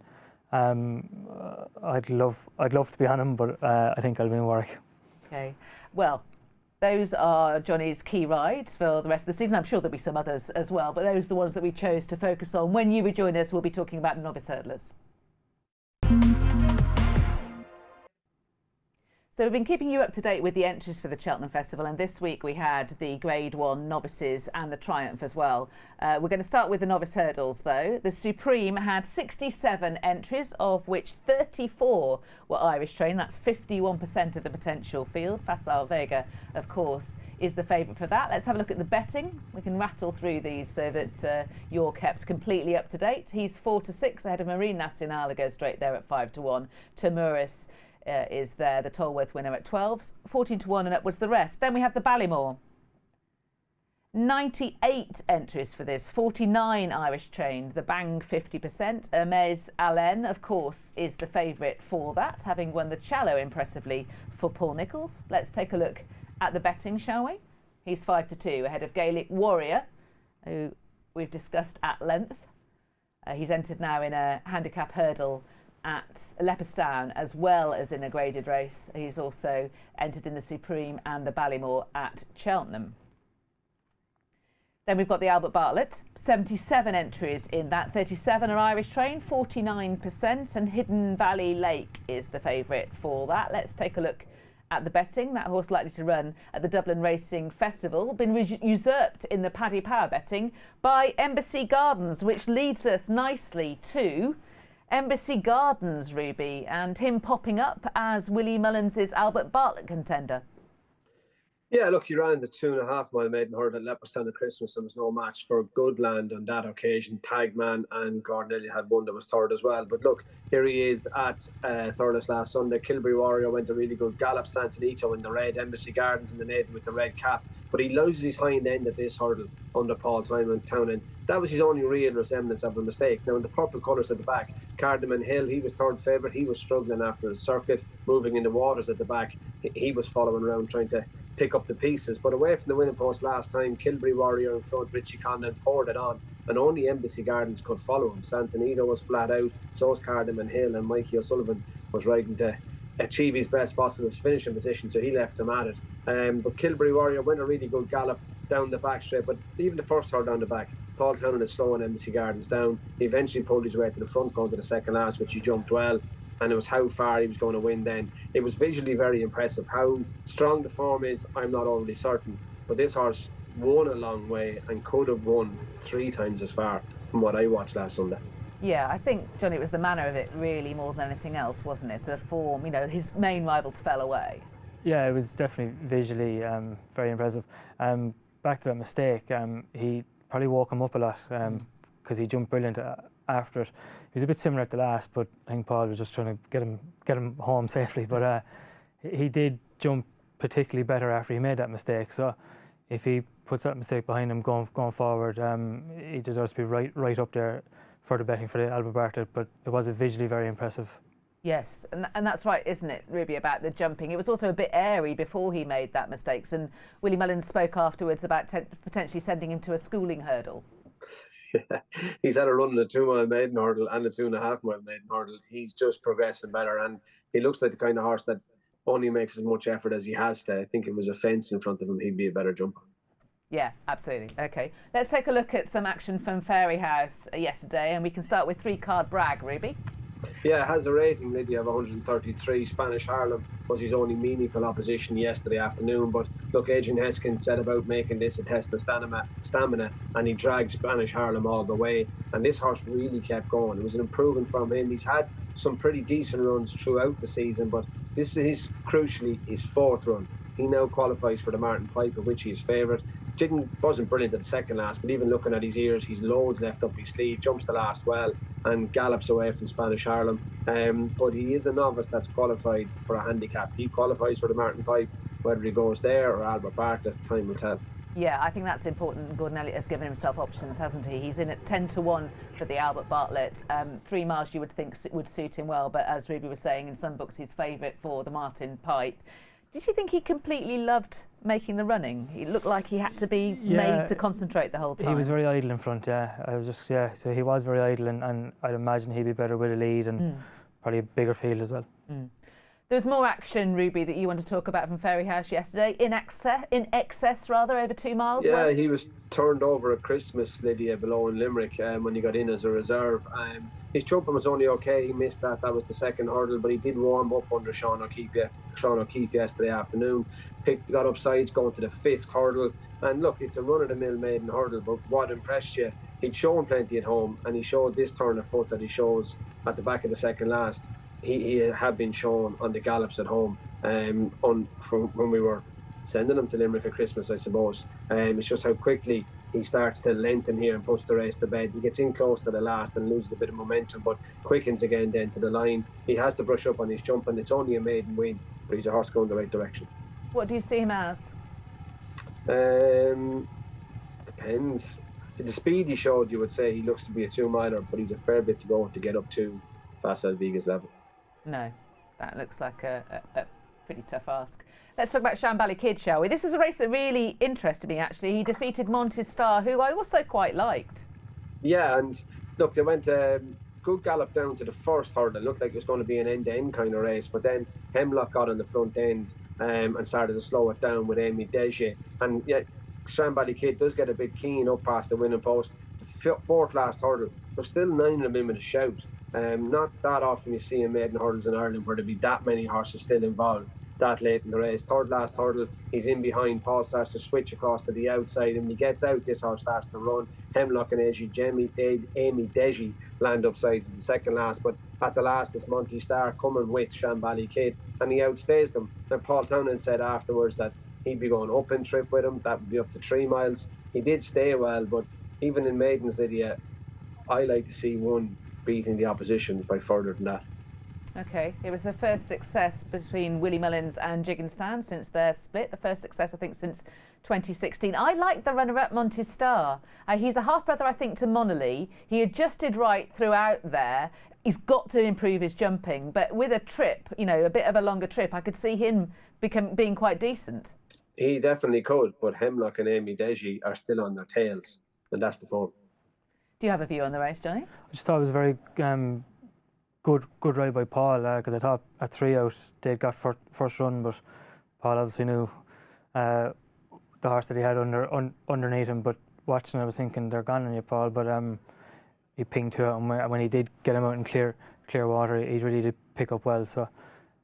I'd love to be on him, but I think I'll be in Warwick. Okay, well, those are Johnny's key rides for the rest of the season. I'm sure there'll be some others as well, but those are the ones that we chose to focus on. When you rejoin us, we'll be talking about the novice hurdlers. So we've been keeping you up to date with the entries for the Cheltenham Festival, and this week we had the Grade 1 Novices and the Triumph as well. We're going to start with the novice hurdles though. The Supreme had 67 entries, of which 34 were Irish trained. That's 51% of the potential field. Facile Vega, of course, is the favourite for that. Let's have a look at the betting. We can rattle through these so that you're kept completely up to date. He's 4-6 ahead of Marine Nationale, goes straight there at 5-1. Tamuris is there, the Tolworth winner at 12, 14-1 and upwards the rest. Then we have the Ballymore. 98 entries for this, 49 Irish trained, the Bang 50%. Hermes Allen, of course, is the favourite for that, having won the Challow impressively for Paul Nicholls. Let's take a look at the betting, shall we? He's 5-2 ahead of Gaelic Warrior, who we've discussed at length. He's entered now in a handicap hurdle at Leopardstown as well as in a graded race. He's also entered in the Supreme and the Ballymore at Cheltenham. Then we've got the Albert Bartlett, 77 entries in that, 37 are Irish trained, 49%, and Hidden Valley Lake is the favourite for that. Let's take a look at the betting. That horse likely to run at the Dublin Racing Festival, been usurped in the Paddy Power betting by Embassy Gardens, which leads us nicely to Embassy Gardens, Ruby, and him popping up as Willie Mullins's Albert Bartlett contender. Yeah, look, he ran the 2.5 mile maiden hurdle at Leopardstown at Christmas and was no match for Goodland on that occasion. Tagman and Gordon Elliott had one that was third as well. But look, here he is at Thurles last Sunday. Kilbury Warrior went a really good gallop. Santonito in the red, Embassy Gardens in the maiden with the red cap. But he loses his hind end at this hurdle under Paul Simon Townend. That was his only real resemblance of a mistake. Now, in the purple colours at the back, Cardamom Hill, he was third favourite. He was struggling after his circuit, moving in the waters at the back. He was following around trying to pick up the pieces. But away from the winning post last time, Kilbury Warrior in front, Richie Condon poured it on, and only Embassy Gardens could follow him. Santonito was flat out, so was Cardamom Hill, and Mikey O'Sullivan was riding to achieve his best possible finishing position, so he left him at it. But Kilbury Warrior went a really good gallop down the back straight, but even the first hurdle down the back, Paul Townend is slowing Embassy Gardens down. He eventually pulled his way to the front going to the second last, which he jumped well, and it was how far he was going to win then. It was visually very impressive. How strong the form is, I'm not overly certain, but this horse won a long way and could have won 3 times as far from what I watched last Sunday. Yeah, I think, Johnny, it was the manner of it really more than anything else, wasn't it? The form, you know, his main rivals fell away. Yeah, it was definitely visually very impressive. Back to that mistake, he probably woke him up a lot because he jumped brilliant after it. He was a bit similar at the last, but I think Paul was just trying to get him home safely. But he did jump particularly better after he made that mistake. So if he puts that mistake behind him going forward, he deserves to be right up there for the betting for the Albert Bartlett. But it was visually very impressive. Yes, and that's right, isn't it, Ruby, about the jumping? It was also a bit airy before he made that mistake, and Willie Mullins spoke afterwards about potentially sending him to a schooling hurdle. He's had a run in a 2 mile maiden hurdle and a 2.5 mile maiden hurdle. He's just progressing better, and he looks like the kind of horse that only makes as much effort as he has to. I think if there was a fence in front of him, he'd be a better jumper. Yeah, absolutely. Okay, let's take a look at some action from Fairy House yesterday, and we can start with 3-card Bragg, Ruby. Yeah, it has a rating, Lydia, of 133. Spanish Harlem was his only meaningful opposition yesterday afternoon. But look, Adrian Heskin set about making this a test of stamina, and he dragged Spanish Harlem all the way. And this horse really kept going. It was an improvement from him. He's had some pretty decent runs throughout the season, but this is crucially his 4th run. He now qualifies for the Martin Piper, which he is favourite. Wasn't brilliant at the second last, but even looking at his ears, he's loads left up his sleeve, jumps the last well and gallops away from Spanish Harlem. But he is a novice that's qualified for a handicap. He qualifies for the Martin Pipe. Whether he goes there or Albert Bartlett, time will tell. Yeah, I think that's important. Gordon Elliott has given himself options, hasn't he? He's in at 10-1 for the Albert Bartlett. 3 miles you would think would suit him well, but as Ruby was saying, in some books he's favourite for the Martin Pipe. Did you think he completely loved making the running? He looked like he had to be made to concentrate the whole time. He was very idle in front, so he was very idle, and I'd imagine he'd be better with a lead and probably a bigger field as well. There was more action, Ruby, that you want to talk about from Fairy House yesterday, in excess over 2 miles. Yeah, he was turned over at Christmas, Lydia, below in Limerick when he got in as a reserve. His jumping was only okay. He missed that. That was the second hurdle, but he did warm up under Sean O'Keefe yesterday afternoon. Got up sides going to the 5th hurdle. And look, it's a run-of-the-mill maiden hurdle, but what impressed you, he'd shown plenty at home, and he showed this turn of foot that he shows at the back of the second last. He had been shown on the gallops at home from when we were sending him to Limerick at Christmas, I suppose. It's just how quickly he starts to lengthen here and puts the race to bed. He gets in close to the last and loses a bit of momentum, but quickens again then to the line. He has to brush up on his jump, and it's only a maiden win, but he's a horse going the right direction. What do you see him as? Depends. The speed he showed, you would say he looks to be a 2-miler, but he's a fair bit to go to get up to Facile Viga's level. No, that looks like a pretty tough ask. Let's talk about Shambally Kid, shall we? This is a race that really interested me, actually. He defeated Montes Star, who I also quite liked. Yeah, and look, they went good gallop down to the first hurdle. It looked like it was going to be an end-to-end kind of race, but then Hemlock got on the front end and started to slow it down with Amy Deje. And yeah, Shambally Kid does get a bit keen up past the winning post. The 4th last hurdle, there's still 9 of them in a shout. Not that often you see in maiden hurdles in Ireland where there'd be that many horses still involved that late in the race. 3rd last hurdle, he's in behind. Paul starts to switch across to the outside, and when he gets out, this horse starts to run. Hemlock and Amy Deji land up sides at the 2nd last, but at the last it's Monty Star coming with Shambally Kid, and he outstays them. And Paul Townend said afterwards that he'd be going up in trip with him. That would be up to 3 miles. He did stay well, but even in maidens, Lydia, I like to see one beating the opposition by further than that. Okay, it was the first success between Willie Mullins and Jiggenstan since their split. The first success, I think, since 2016. I like the runner-up Montes Star. He's a half-brother, I think, to Monolly. He adjusted right throughout there. He's got to improve his jumping, but with a trip, a bit of a longer trip, I could see him being quite decent. He definitely could, but Hemlock and Amy Deji are still on their tails, and that's the form. Do you have a view on the race, Johnny? I just thought it was a very good ride by Paul, because I thought at 3 out they'd got first run, but Paul obviously knew the horse that he had underneath him. But watching, I was thinking they're gone on you, Paul. But he pinged to it, and when he did get him out in clear water, he really did pick up well. So it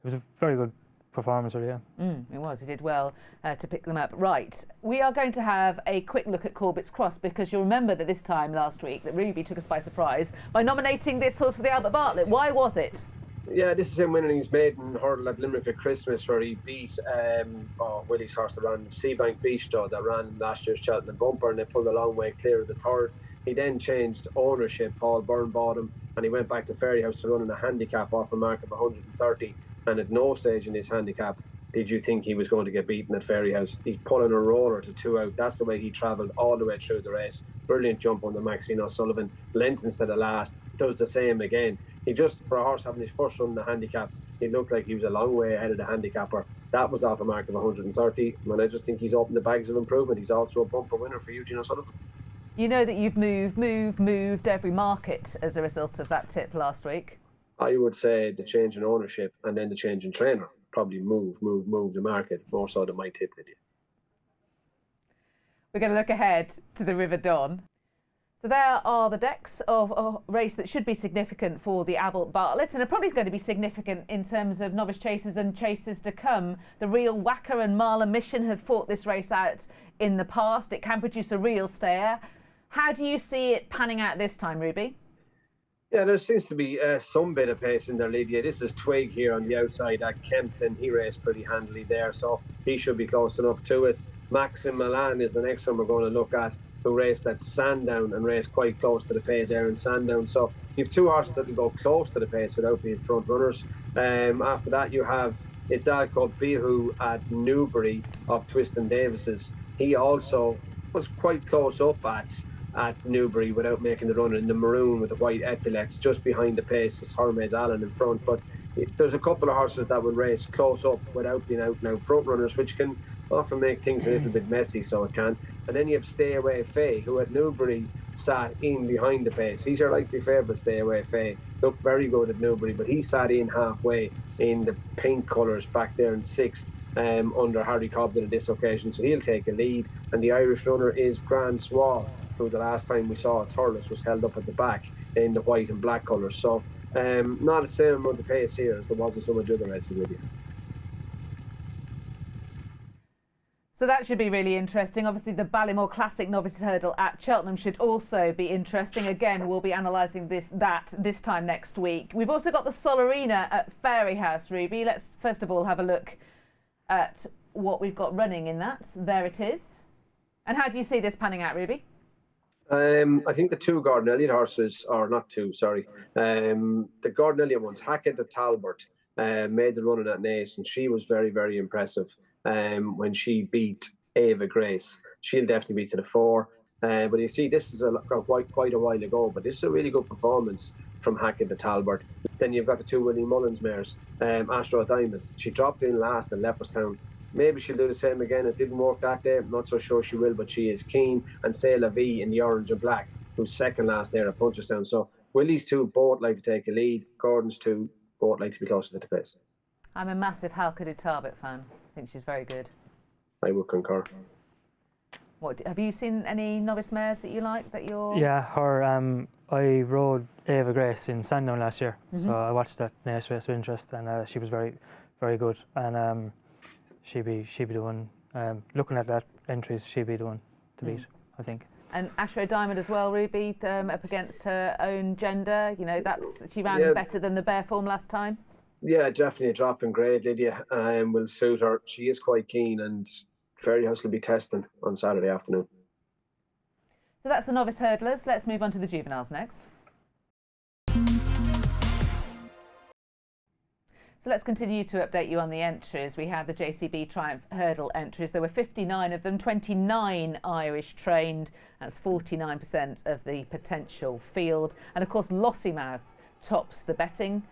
was a very good performance, really, yeah. It was. He did well to pick them up. Right, we are going to have a quick look at Corbett's Cross, because you'll remember that this time last week that Ruby took us by surprise by nominating this horse for the Albert Bartlett. Why was it? Yeah, this is him winning his maiden hurdle at Limerick at Christmas, where he beat Willie's horse that ran Seabank Bistro that ran last year's Cheltenham Bumper, and they pulled a long way clear of the 3rd. He then changed ownership. Paul Byrne bought him, and he went back to Fairy House to run in a handicap off a mark of 130. And at no stage in his handicap did you think he was going to get beaten at Fairy House. He's pulling a roller to 2 out. That's the way he travelled all the way through the race. Brilliant jump on the Maxine O'Sullivan. Lengthens to the last. Does the same again. He just, for a horse having his first run in the handicap, he looked like he was a long way ahead of the handicapper. That was off a mark of 130. And I just think he's opened the bags of improvement. He's also a bumper winner for Eugene O'Sullivan. You know that you've moved every market as a result of that tip last week. I would say the change in ownership and then the change in trainer probably move the market more so than my tip did. We're going to look ahead to the River Don. So there are the decks of a race that should be significant for the adult Bartlett and are probably going to be significant in terms of novice chases and chases to come. The real Whacker and Marler Mission have fought this race out in the past. It can produce a real stayer. How do you see it panning out this time, Ruby? Yeah, there seems to be some bit of pace in there, Lydia. This is Twig here on the outside at Kempton. He raced pretty handily there, so he should be close enough to it. Maxim Milan is the next one we're going to look at, who raced at Sandown and raced quite close to the pace there in Sandown. So you have two horses that will go close to the pace without being front runners. After that, you have a dog called Bihu at Newbury of Twist and Davis's. He also was quite close up at Newbury without making the run in the maroon with the white epaulets. Just behind the pace is Hermes Allen in front, but there's a couple of horses that will race close up without being out now front runners, which can often make things a little bit messy, so it can. And then you have Stay Away Faye, who at Newbury sat in behind the pace. He's your likely favourite, Stay Away Faye. Looked very good at Newbury, but he sat in halfway in the pink colours back there in sixth under Harry Cobden at this occasion, so he'll take a lead. And the Irish runner is Grand Swab, who the last time we saw at Thurles was held up at the back in the white and black colours. So not the same amount of pace here as there was in some of the other races with you. So that should be really interesting. Obviously, the Ballymore Classic Novices Hurdle at Cheltenham should also be interesting. Again, we'll be analysing this time next week. We've also got the Solerina at Fairyhouse, Ruby. Let's first of all have a look at what we've got running in that. There it is. And how do you see this panning out, Ruby? I think the two Gordon Elliott horses, or not two, sorry. The Gordon Elliott ones, Hackett the Talbot, made the run in that Naas, and she was very, very impressive when she beat Ava Grace. She'll definitely be to the fore. But you see, this is quite a while ago, but this is a really good performance from Hackett the Talbot. Then you've got the two Willie Mullins mares, Astro Diamond. She dropped in last in Leopardstown. Maybe she'll do the same again. It didn't work that day. I'm not so sure she will, but she is keen. And C'est La Vie in the orange and black, who's second last there at Punchestown. So Willie's two both like to take a lead. Gordon's two both like to be closer to the pace. I'm a massive Hackett the Talbot fan. I think she's very good. I would concur. What have you seen any novice mares that you like? Yeah, her. I rode Ava Grace in Sandown last year, so I watched that Naas race with interest, and she was very, very good. And she'd be the one. Looking at that entries, she'd be the one to beat, I think. And Astro Diamond as well, Ruby, up against her own gender. You know, she ran better than the bare form last time. Yeah, definitely a drop in grade, Lydia. Will suit her. She is quite keen, and Fairyhouse will be testing on Saturday afternoon. So that's the novice hurdlers. Let's move on to the juveniles next. So let's continue to update you on the entries. We had the JCB Triumph Hurdle entries. There were 59 of them, 29 Irish trained. That's 49% of the potential field. And of course, Lossiemouth tops the betting.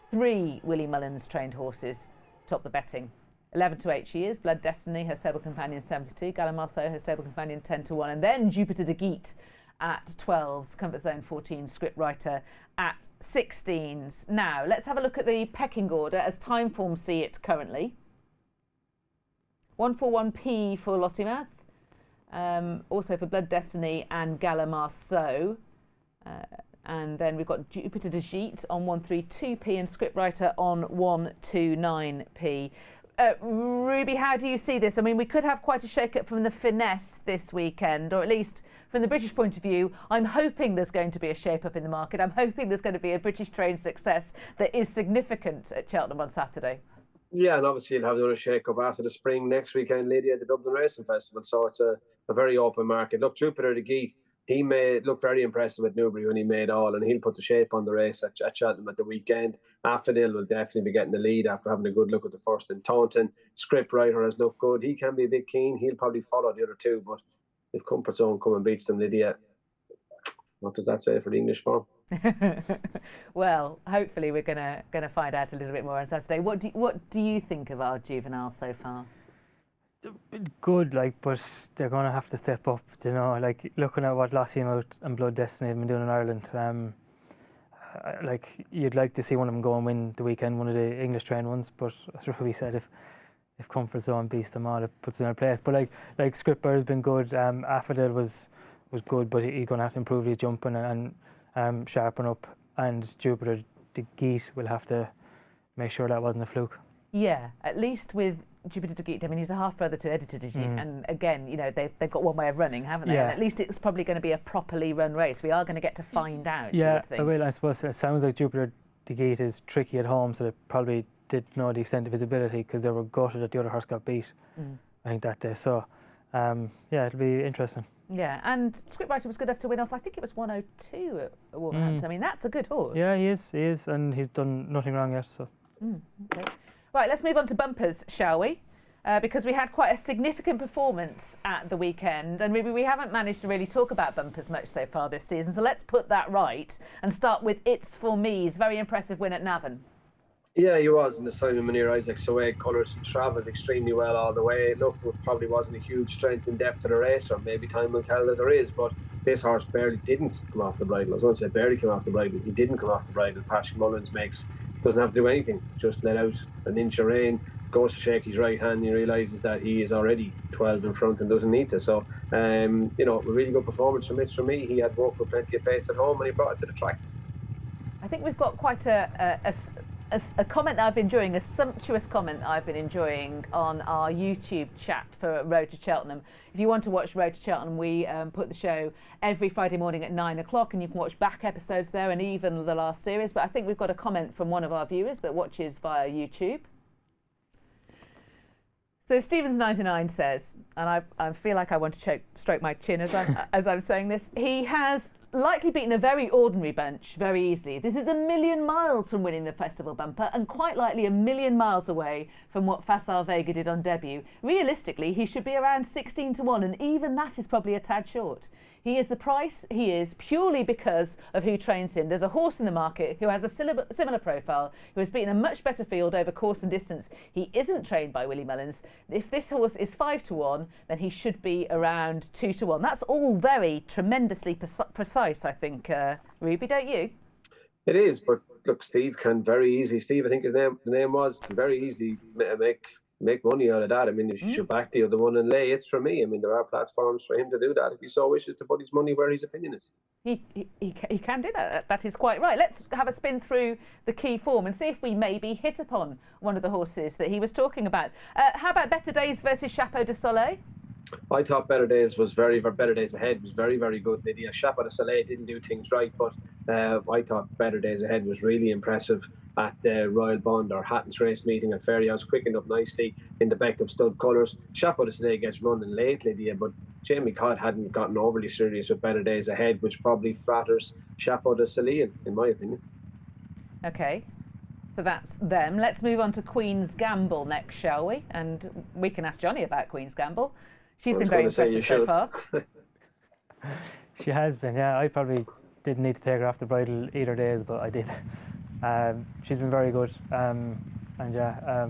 3 Willie Mullins trained horses top the betting. 11 to 8 she is. Blood Destiny, her stable companion 7-2. Galamarceau, her stable companion 10-1. And then Jupiter de Geet at 12s. Comfort Zone 14. Scriptwriter at 16s. Now, let's have a look at the pecking order as Timeform see it currently. 141p for Lossiemouth. Also for Blood Destiny and Galamarceau. And then we've got Jupiter de Geet on 132p and Scriptwriter on 129p. Ruby, how do you see this? I mean, we could have quite a shake-up from the finesse this weekend, or at least from the British point of view. I'm hoping there's going to be a shape-up in the market. I'm hoping there's going to be a British train success that is significant at Cheltenham on Saturday. Yeah, and obviously you'll have another shake-up after the spring next weekend, Lydia, at the Dublin Racing Festival. So it's a very open market. Look, Jupiter de Geet, he look very impressive with Newbury when he made all, and he'll put the shape on the race at Cheltenham at the weekend. Affadil will definitely be getting the lead after having a good look at the first in Taunton. Scriptwriter has looked good. He can be a bit keen. He'll probably follow the other two, but if Comfort Zone come and beats them, Lydia, what does that say for the English form? Well, hopefully we're gonna find out a little bit more on Saturday. What do you think of our juveniles so far? good, like, but they're going to have to step up, you know, like, looking at what Lassie Out and Blood Destiny have been doing in Ireland, like, you'd like to see one of them go and win the weekend, one of the English trained ones, but as Ruby said, if Comfort Zone beats them all, it puts them in their place. But like Scripper has been good, Affadil was good, but he's going to have to improve his jumping and sharpen up, and Jupiter the Geet will have to make sure that wasn't a fluke. Yeah, at least with Jupiter de Geet, I mean, he's a half-brother to Editor de Geet, and again, you know, they've got one way of running, haven't they? Yeah. And at least it's probably going to be a properly run race. We are going to get to find out, you Yeah, would think. well, I suppose it sounds like Jupiter de Geet is tricky at home, so they probably didn't know the extent of his ability because they were gutted that the other horse got beat, I think, that day. So, yeah, it'll be interesting. Yeah, and Scriptwriter was good enough to win off, I think it was 102 at Wolverhampton. I mean, that's a good horse. Yeah, he is, and he's done nothing wrong yet, so. Okay. Right, let's move on to bumpers, shall we? Because we had quite a significant performance at the weekend, and maybe we haven't managed to really talk about bumpers much so far this season, so let's put that right and start with It's For Me's very impressive win at Navan. Yeah, he was in the Simon Munir Isaac Soeg colours. Travelled extremely well all the way. It looked it probably wasn't a huge strength and depth to the race, or maybe time will tell that there is, but this horse barely didn't come off the bridle. I was going to say barely came off the bridle. He didn't come off the bridle. Patrick Mullins doesn't have to do anything. Just let out an inch of rain, goes to shake his right hand, and he realises that he is already 12 in front and doesn't need to. So, you know, a really good performance from It's For Me. He had worked with plenty of pace at home and he brought it to the track. I think we've got quite a comment that I've been enjoying, a sumptuous comment that I've been enjoying on our YouTube chat for Road to Cheltenham. If you want to watch Road to Cheltenham, we put the show every Friday morning at 9 o'clock, and you can watch back episodes there and even the last series. But I think we've got a comment from one of our viewers that watches via YouTube. So Stevens99 says, and I feel like I want to stroke my chin as I'm saying this, he has likely beaten a very ordinary bunch very easily. This is a million miles from winning the Festival Bumper and quite likely a million miles away from what Facile Vega did on debut. Realistically, he should be around 16 to 1, and even that is probably a tad short. He is the price he is purely because of who trains him. There's a horse in the market who has a similar profile, who has beaten a much better field over course and distance. He isn't trained by Willie Mullins. If this horse is 5 to 1, then he should be around 2 to 1. That's all very tremendously precise, I think, Ruby, don't you? It is, but look, Steve can very easily, Steve, I think the name was, can very easily make money out of that. I mean, if you should back the other one and lay It's For Me, I mean, there are platforms for him to do that if he so wishes to put his money where his opinion is. He can do that. That is quite right. Let's have a spin through the key form and see if we maybe hit upon one of the horses that he was talking about. How about Better Days versus Chapeau de Soleil? I thought Better Days Ahead was very, very good, Lydia. Chapeau de Soleil didn't do things right, but I thought Better Days Ahead was really impressive at the Royal Bond or Hatton's race meeting at Ferryhouse, quickened up nicely in the back of stud colours. Chapeau de Soleil gets running late, Lydia, but Jamie Codd hadn't gotten overly serious with Better Days Ahead, which probably flatters Chapeau de Soleil, in my opinion. Okay. So that's them. Let's move on to Queen's Gamble next, shall we? And we can ask Johnny about Queen's Gamble. She's been very impressive so far. She has been, yeah. I probably didn't need to take her off the bridle either days, but I did. She's been very good, and yeah,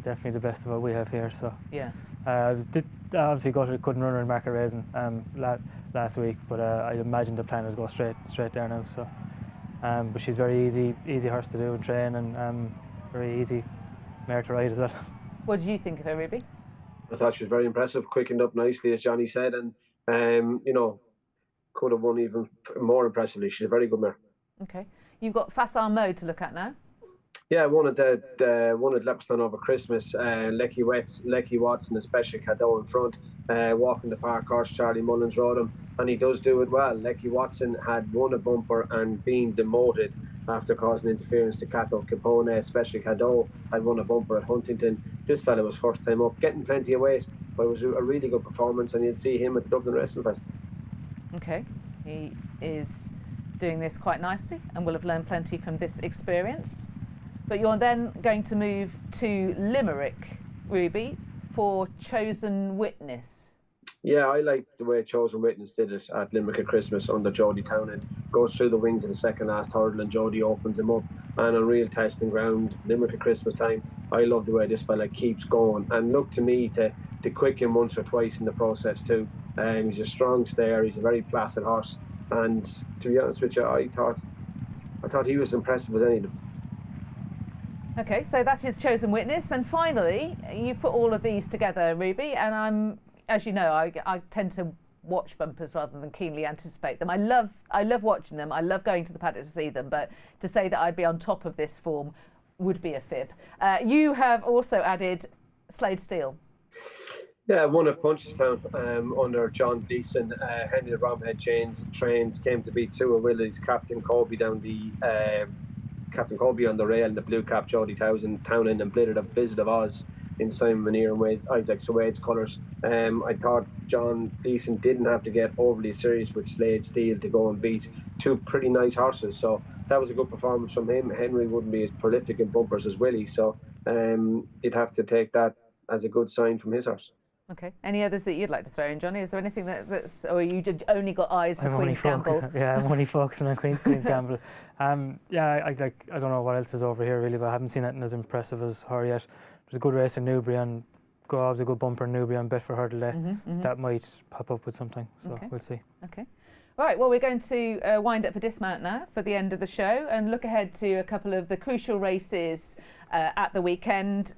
definitely the best of what we have here. So yeah, obviously couldn't run her in Market Raisin last week, but I imagine the plan is go straight there now. So, but she's very easy horse to do and train, and very easy mare to ride as well. What did you think of her, Ruby? I thought she was very impressive, quickened up nicely, as Johnny said, and you know, could have won even more impressively. She's a very good mare. Okay, you've got Facile Mode to look at now. Yeah, one at Leopardstown over Christmas. Lecky Watson, especially Cadeau in front, walking the park horse. Charlie Mullins rode him, and he does do it well. Lecky Watson had won a bumper and been demoted after causing interference to Cato Capone. Especially Cadeau had won a bumper at Huntington. This fella was first time up, getting plenty of weight, but it was a really good performance, and you'd see him at the Dublin Wrestling Festival. Okay, he is doing this quite nicely and will have learned plenty from this experience. But you're then going to move to Limerick, Ruby, for Chosen Witness. Yeah, I like the way Chosen Witness did it at Limerick at Christmas under Jody Townend. Goes through the wings of the second last hurdle and Jody opens him up. And on real testing ground, Limerick at Christmas time, I love the way this fella keeps going. And look to me to quick him once or twice in the process too. He's a strong stayer, he's a very placid horse. And to be honest with you, I thought he was impressive as any of them. Okay, so that is Chosen Witness. And finally, you've put all of these together, Ruby, and as you know, I tend to watch bumpers rather than keenly anticipate them. I love watching them. I love going to the paddock to see them, but to say that I'd be on top of this form would be a fib. You have also added Slade Steele. Yeah, won at Punchestown under John Gleeson. Henry the Romhead trains came to beat two of Willie's Captain Colby on the rail in the blue cap Jody Townend and Blizzard of Oz in Simon Muneer and Isaac Sawade's colours. I thought John Gleeson didn't have to get overly serious with Slade Steele to go and beat two pretty nice horses, so that was a good performance from him. Henry wouldn't be as prolific in bumpers as Willie, so you'd have to take that as a good sign from his horse. Okay. Any others that you'd like to throw in, Johnny? Is there anything that's, or you only got eyes for Queen's Gamble? I'm only focusing on Queen's Gamble. I don't know what else is over here really, but I haven't seen anything as impressive as her yet. There's a good race in Newbury and was a good bumper in Newbury on Bet for Hurdle Day. That might pop up with something, so we'll see. Okay. Right, well, we're going to wind up for dismount now for the end of the show and look ahead to a couple of the crucial races at the weekend.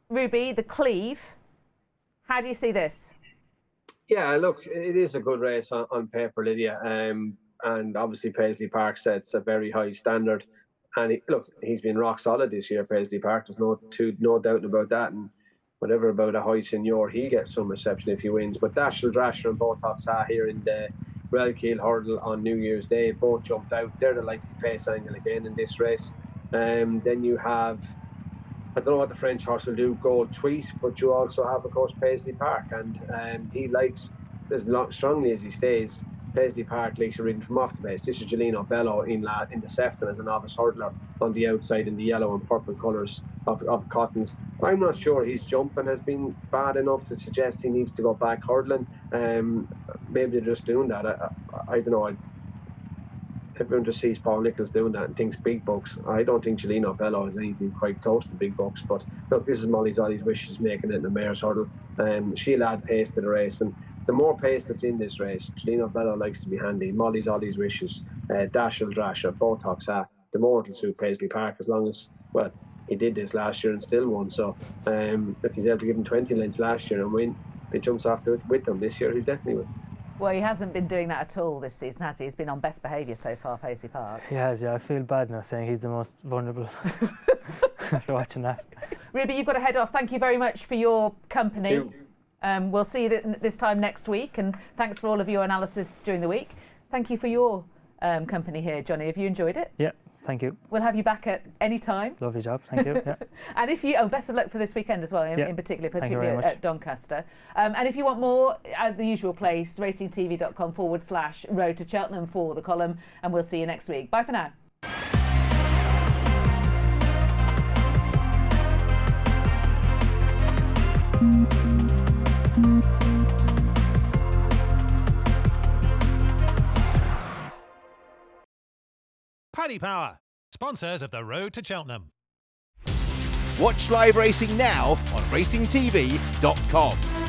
Ruby, the Cleeve. How do you see this? Yeah, look, it is a good race on paper, Lydia. And obviously Paisley Park sets a very high standard. And he's been rock solid this year, Paisley Park. There's no doubt about that. And whatever about a high senior, he gets some reception if he wins. But Dashel Drasher and Botox here in the Relkeel Hurdle on New Year's Day both jumped out. They're the likely pace angle again in this race. Then you have, I don't know what the French horse will do, Gold Tweet, but you also have, of course, Paisley Park, and he likes, as strongly as he stays, Paisley Park likes a reading from off the base. This is Gelino Bello in the Sefton as a novice hurdler on the outside in the yellow and purple colours of Cottons. I'm not sure his jumping has been bad enough to suggest he needs to go back hurdling. Maybe they're just doing that. I don't know. Everyone just sees Paul Nichols doing that and thinks big bucks. I don't think Gelino Bello is anything quite close to big bucks. But look, this is Molly Zolly's Wishes making it in the mare's hurdle. She'll add pace to the race, and the more pace that's in this race, Gelino Bello likes to be handy. Molly Zolly's Wishes, Dashel Drasher, Botox the more it'll suit Paisley Park, as long as, well, he did this last year and still won. So if he's able to give him 20 lengths last year and win, if he jumps off with them this year, he'll definitely win. Well, he hasn't been doing that at all this season, has he? He's been on best behaviour so far, Paisley Park. He has, yeah. I feel bad now saying he's the most vulnerable after watching that. Ruby, you've got to head off. Thank you very much for your company. We'll see you this time next week, and thanks for all of your analysis during the week. Thank you for your company here, Johnny. Have you enjoyed it? Yeah, thank you. We'll have you back at any time. Lovely job, thank you. Yeah. And if you, best of luck for this weekend as well, in particular at Doncaster. And if you want more, at the usual place, racingtv.com/Road to Cheltenham for the column, and we'll see you next week. Bye for now. Paddy Power, sponsors of the Road to Cheltenham. Watch live racing now on racingtv.com.